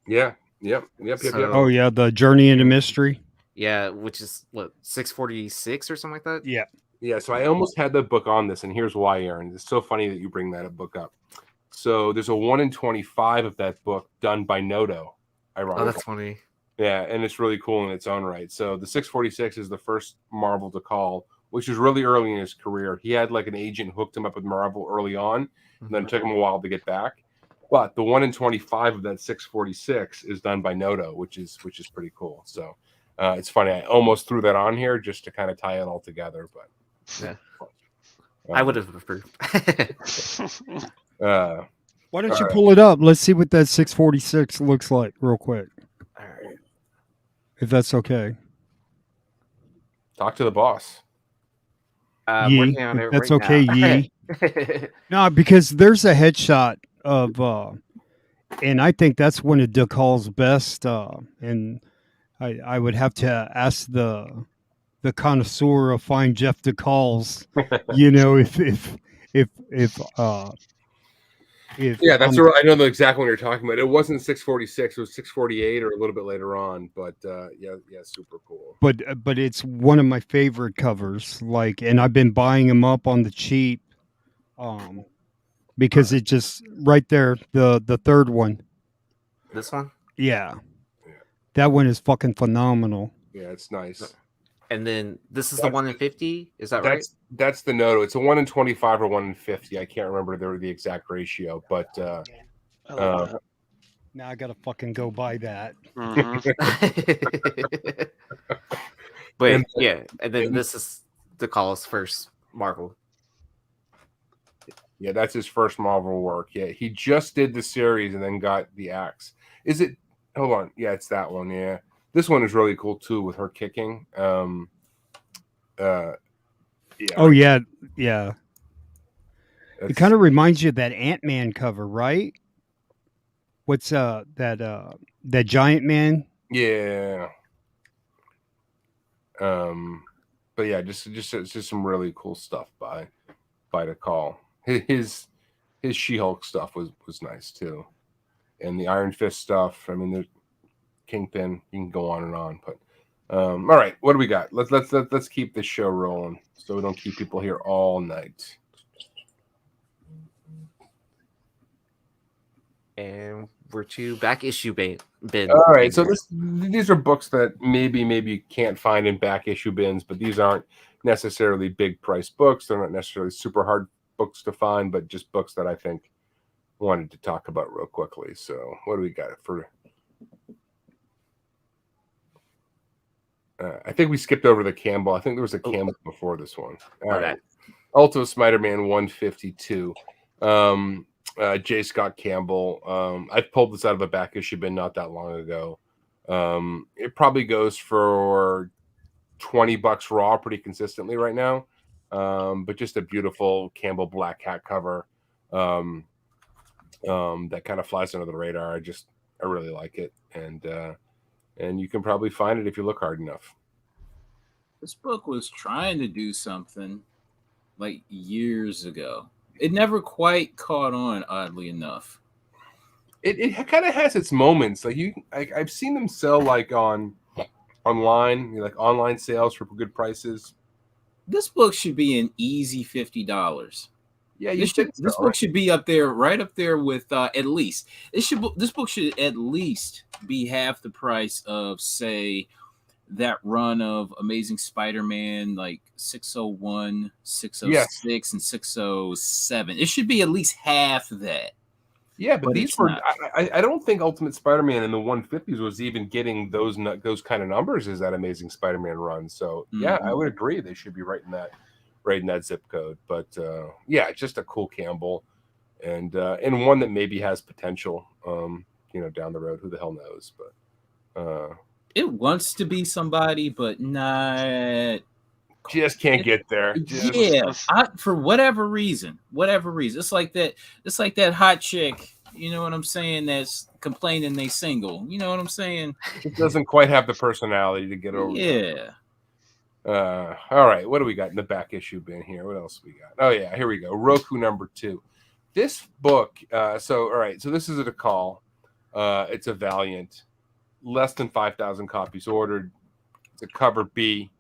yeah, yep. So- Oh yeah, the Journey into Mystery. Yeah, which is what 646 or something like that. Yeah. Yeah, so I almost had that book on this, and here's why, Aaron. It's so funny that you bring that book up. So there's a 1 in 25 of that book done by Noto. Oh, Ironically. that's funny. Yeah, and it's really cool in its own right. So the 646 is the first Marvel to call, which was really early in his career. He had like an agent hooked him up with Marvel early on, and then it took him a while to get back. But the 1 in 25 of that 646 is done by Noto, which is pretty cool. So it's funny. I almost threw that on here just to kind of tie it all together, but Yeah. I would have approved. Why don't you Alright. pull it up? Let's see what that 646 looks like real quick, All right. if that's okay. talk to the boss. I'm Yee, working on if it that's right okay, now. Yee. No, because there's a headshot of, and I think that's one of DeCall's best. And I would have to ask the connoisseur of fine Jeff DeCalls, you know, if Yeah, that's right. I know exactly what you're talking about. It wasn't 646; it was 648 or a little bit later on. But yeah, super cool. but it's one of my favorite covers. Like, and I've been buying them up on the cheap, because it just right there the third one. This one, Yeah, that one is fucking phenomenal. Yeah, it's nice. and then this is the 1 in 50. Is that right? That's the Noto. It's a 1 in 25 or 1 in 50. I can't remember the exact ratio, but I love that. Now I gotta fucking go buy that. Mhm. But And- yeah, and then this is DeCall's first Marvel. yeah, that's his first Marvel work. Yeah, he just did the series and then got the axe. Is it? Hold on. Yeah, it's that one. Yeah, this one is really cool too with her kicking. Yeah. Oh yeah, yeah. It that's- kind of reminds you of that Ant-Man cover, right? What's that Giant Man? Yeah. But yeah, just some really cool stuff by DeCall. His She-Hulk stuff was nice too, and the Iron Fist stuff. I mean, there's Kingpin. You can go on and on, but all right, what do we got? Let's keep this show rolling so we don't keep people here all night. And we're to back issue bin. All right, so these are books that maybe you can't find in back issue bins, but these aren't necessarily big price books. They're not necessarily super hard books to find, but just books that I think wanted to talk about real quickly. So what do we got for? I think we skipped over the Campbell. I think there was a Campbell before this one. All right, Ultimate Spider-Man 152. J. Scott Campbell. I pulled this out of a back issue bin not that long ago. It probably goes for $20 raw pretty consistently right now. But just a beautiful Campbell black hat cover that kind of flies under the radar. I really like it, and you can probably find it if you look hard enough. This book was trying to do something like years ago. It never quite caught on, oddly enough. It kind of has its moments. I've seen them sell like online, like online sales for good prices. This book should be an easy $50. Yeah, This book should be up there, right up there with at least. This book should at least be half the price of, say, that run of Amazing Spider-Man, like 601, 606, and 607. It should be at least half that. Yeah, but these it's were. not. I don't think Ultimate Spider-Man in the 150s was even getting those kind of numbers as that Amazing Spider-Man run. So yeah, I would agree they should be right in that zip code. But yeah, just a cool Campbell, and one that maybe has potential. Down the road, who the hell knows? But it wants to be somebody, but not. Just can't get there. For whatever reason, it's like that. It's like that hot chick. You know what I'm saying? That's complaining they single. You know what I'm saying? It doesn't quite have the personality to get over. Yeah. All right. What do we got in the back issue bin here? What else we got? Oh yeah, here we go. Roku number 2. This book. So this is a call. It's a Valiant. Less than 5,000 copies ordered. It's a cover B.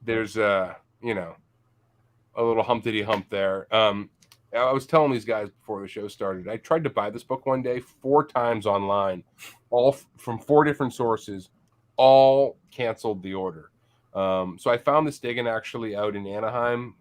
There's a little humpty hump there. I was telling these guys before the show started, I tried to buy this book one day 4 times online, all from 4 different sources, all canceled the order. So I found this digging actually out in Anaheim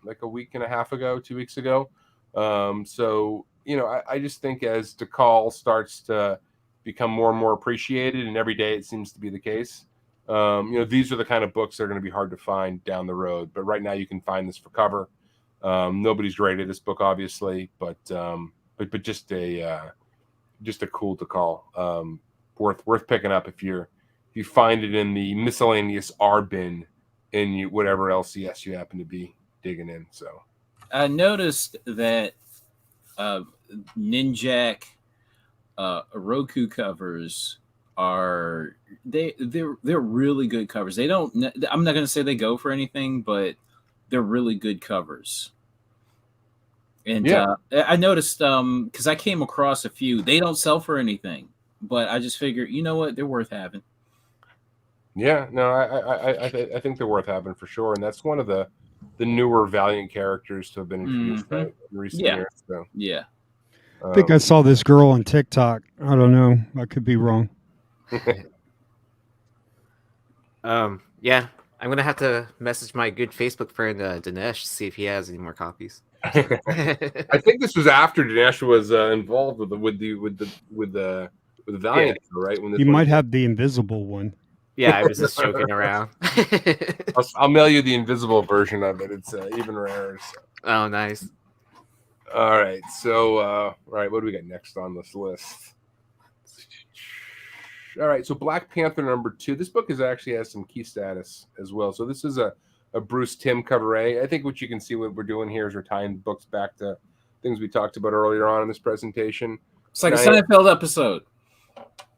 like a week and a half ago, 2 weeks ago. So I just think as DeCall starts to become more and more appreciated, and every day it seems to be the case, these are the kind of books that are going to be hard to find down the road. But right now you can find this for cover. Nobody's rated this book, obviously, but just a cool DeCall. Worth picking up if you find it in the miscellaneous R bin in whatever LCS you happen to be digging in. So I noticed that Ninjak Roku covers are they're really good covers. They don't. I'm not going to say they go for anything, but they're really good covers. And I noticed because I came across a few. They don't sell for anything, but I just figured, you know what, they're worth having. Yeah, no, I think they're worth having for sure, and that's one of the newer Valiant characters to have been introduced in recent years. So. Yeah. I think I saw this girl on TikTok. I don't know. I could be wrong. Yeah, I'm gonna have to message my good Facebook friend Dinesh to see if he has any more copies. I think this was after Dinesh was involved with the Valiant, right? When you might have the invisible one. Yeah, I was just joking around. I'll mail you the invisible version of it. It's even rarer. So. Oh, nice. All right, so what do we got next on this list? All right, so Black Panther number 2. This book actually has some key status as well. So this is a Bruce Timm cover A. I think what you can see what we're doing here is we're tying books back to things we talked about earlier on in this presentation. It's like a Seinfeld episode.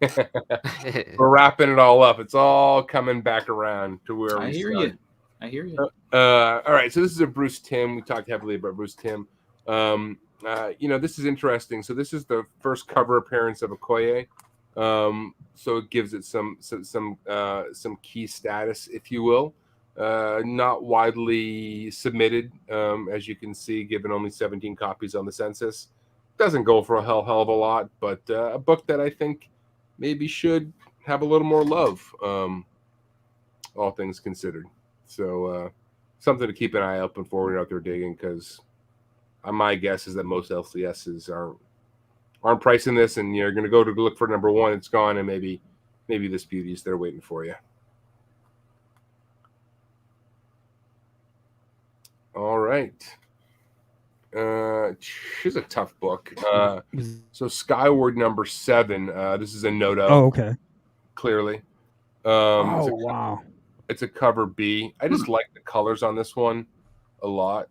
We're wrapping it all up. It's all coming back around to where I hear you. All right, so this is a Bruce Timm. We talked heavily about Bruce Timm. This is interesting. So this is the first cover appearance of Okoye. So it gives it some key status, if you will. Not widely submitted, as you can see, given only 17 copies on the census. Doesn't go for a hell of a lot, but a book that I think maybe should have a little more love, all things considered. So something to keep an eye open for when you're out there digging, because my guess is that most LCSs aren't pricing this, and you're going to go to look for number 1, it's gone, and maybe this beauty's there waiting for you. All right. She's a tough book. So Skyward number 7. This is a Noto. Oh, okay. Clearly. Wow. It's a cover B. I just like the colors on this one a lot.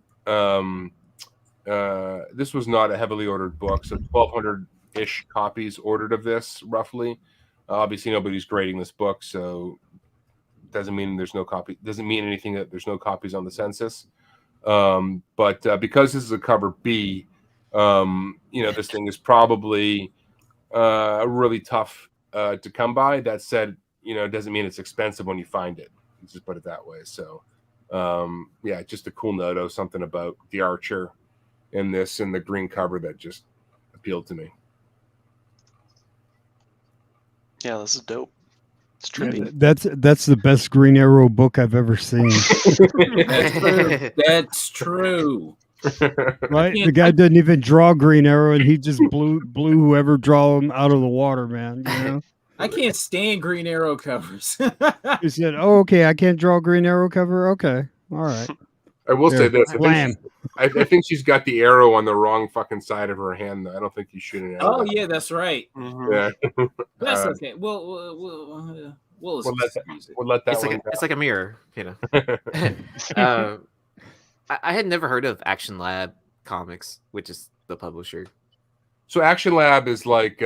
This was not a heavily ordered book, so 1,200-ish copies ordered of this, roughly. Obviously, nobody's grading this book, so doesn't mean there's no copy. Doesn't mean anything that there's no copies on the census. But because this is a cover B, this thing is probably really tough to come by. That said, it doesn't mean it's expensive when you find it. Let's just put it that way. So, just a cool Noto, something about the Archer in this and the green cover that just appealed to me. Yeah, this is dope. It's trippy. That's the best Green Arrow book I've ever seen. That's true. Right? can't- The guy didn't even draw Green Arrow, and he just blew whoever draw him out of the water, man. You know? I can't stand Green Arrow covers. He said, "Oh, okay, I can't draw Green Arrow cover. Okay, all right." I will say There, this: blam. I think she's got the arrow on the wrong fucking side of her hand. Though I don't think you shoot an arrow. Oh yeah, that's right. Yeah. That's okay. We'll We'll let that, excuse it. we'll let that It's one like go. it's like a mirror, you know. I had never heard of Action Lab Comics, which is the publisher. So Action Lab is like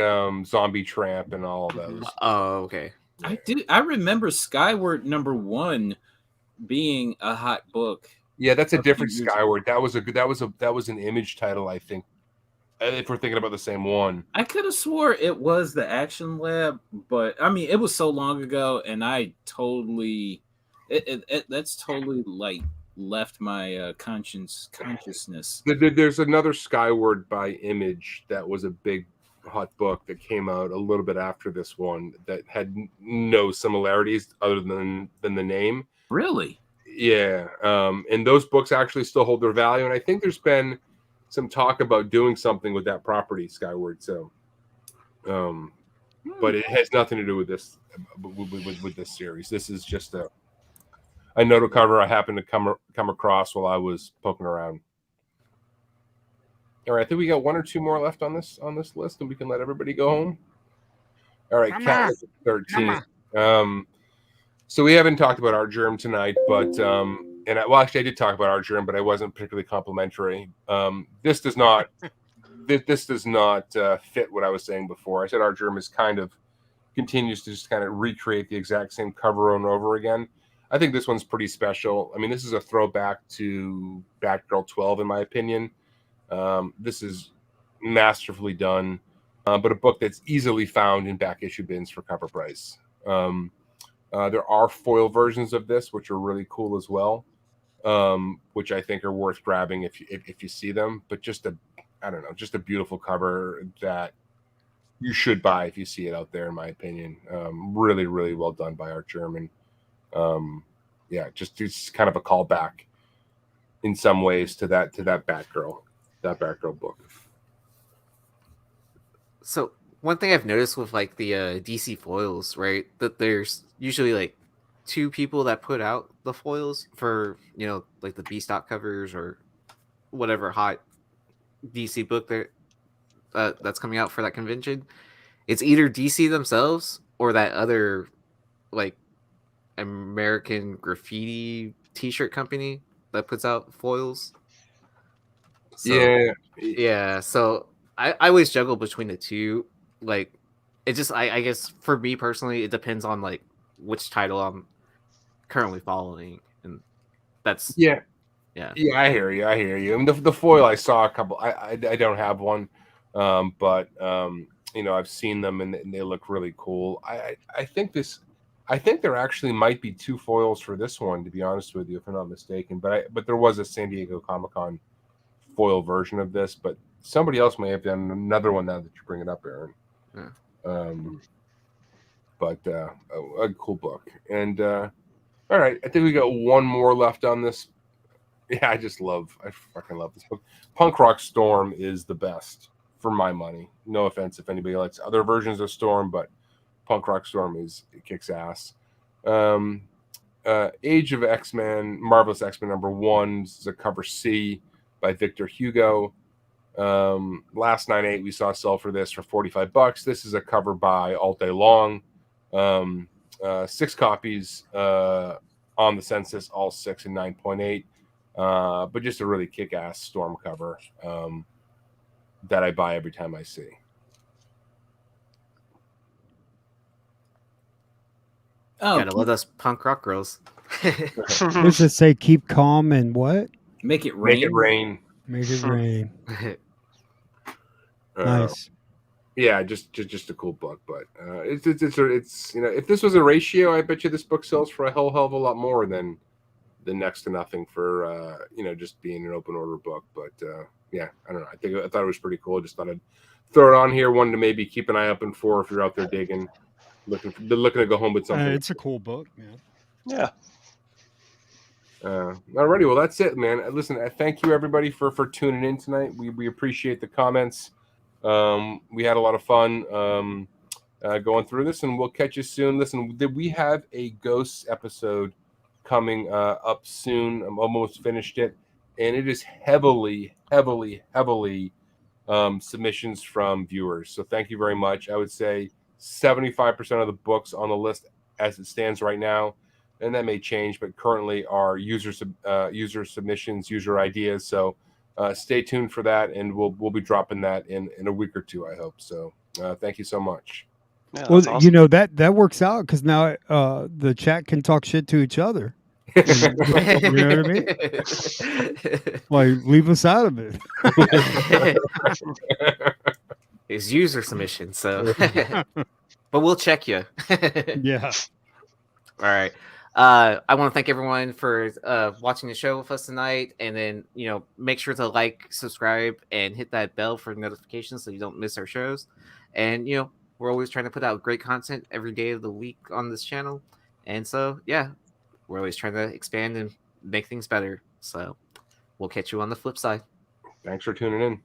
Zombie Tramp and all of those. Oh, okay. I remember Skyward #1 being a hot book. Yeah, that's a different years ago. Skyward. That was an Image title, I think. If we're thinking about the same one. I could have swore it was the Action Lab, but I mean, it was so long ago, and I totally, that's totally like left my consciousness. There's another Skyward by Image that was a big hot book that came out a little bit after this one that had no similarities other than the name. Really? Yeah, and those books actually still hold their value, and I think there's been some talk about doing something with that property, Skyward. So, but it has nothing to do with this with this series. This is just a Noto cover I happened to come across while I was poking around. All right, I think we got one or two more left on this list, and we can let everybody go home. All right, Cat 13. So we haven't talked about Art Germ tonight, but actually I did talk about Art Germ, but I wasn't particularly complimentary. This does not fit what I was saying before. I said Art Germ continues to just kind of recreate the exact same cover over and over again. I think this one's pretty special. I mean, this is a throwback to Batgirl 12, in my opinion. This is masterfully done, but a book that's easily found in back issue bins for cover price. There are foil versions of this, which are really cool as well, which I think are worth grabbing if you see them. But just a beautiful cover that you should buy if you see it out there, in my opinion. Really, really well done by Art German. Just kind of a callback in some ways to that Batgirl book. So one thing I've noticed with like the DC foils, right, that there's usually like two people that put out the foils for, you know, like the B stock covers or whatever hot DC book that's coming out for that convention. It's either DC themselves or that other like American Graffiti t-shirt company that puts out foils. So, yeah. So I always juggle between the two. Like, it just I guess for me personally, it depends on like which title I'm currently following, and that's yeah. I hear you. I mean, the foil I saw a couple. I don't have one, but you know, I've seen them and they look really cool. I think there actually might be two foils for this one, to be honest with you, if I'm not mistaken. But there was a San Diego Comic-Con foil version of this, but somebody else may have done another one now that you bring it up, Aaron. Yeah. But a cool book. And all right, I think we got one more left on this. Yeah, I fucking love this book. Punk Rock Storm is the best for my money. No offense if anybody likes other versions of Storm, but Punk Rock Storm it kicks ass. Age of X-Men, Marvelous X-Men #1 is a cover C by Victor Hugo. Last 9/8 we saw sell for this for $45. This is a cover by All Day Long. 6 copies on the census, all 6 and 9.8. But just a really kick-ass Storm cover that I buy every time I see. Oh, Gotta love those punk rock girls. What does it say? Keep calm and what? make it rain. Make it rain. Make it rain. Nice. Yeah, just a cool book, but it's you know, if this was a ratio, I bet you this book sells for a hell of a lot more than next to nothing for you know, just being an open order book. But yeah, I don't know. I thought it was pretty cool. Just thought I'd throw it on here. One to maybe keep an eye open for if you're out there digging, looking to go home with something. It's a cool book, man. Yeah. Alrighty, well that's it, man. Listen, thank you everybody for tuning in tonight. We appreciate the comments. We had a lot of fun going through this, and we'll catch you soon. Listen, we have a ghosts episode coming up soon. I'm almost finished it, and it is heavily submissions from viewers. So thank you very much. I would say 75% of the books on the list as it stands right now, and that may change, but currently are user submissions, user ideas. So stay tuned for that, and we'll be dropping that in a week or two, I hope. So thank you so much. Yeah, Well, that's awesome. that works out because now the chat can talk shit to each other. You know what I mean? Like, leave us out of it. It's user submission, so but we'll check you. Yeah. All right. I want to thank everyone for watching the show with us tonight, and then make sure to like, subscribe, and hit that bell for notifications so you don't miss our shows. And we're always trying to put out great content every day of the week on this channel, and so we're always trying to expand and make things better. So we'll catch you on the flip side. Thanks for tuning in.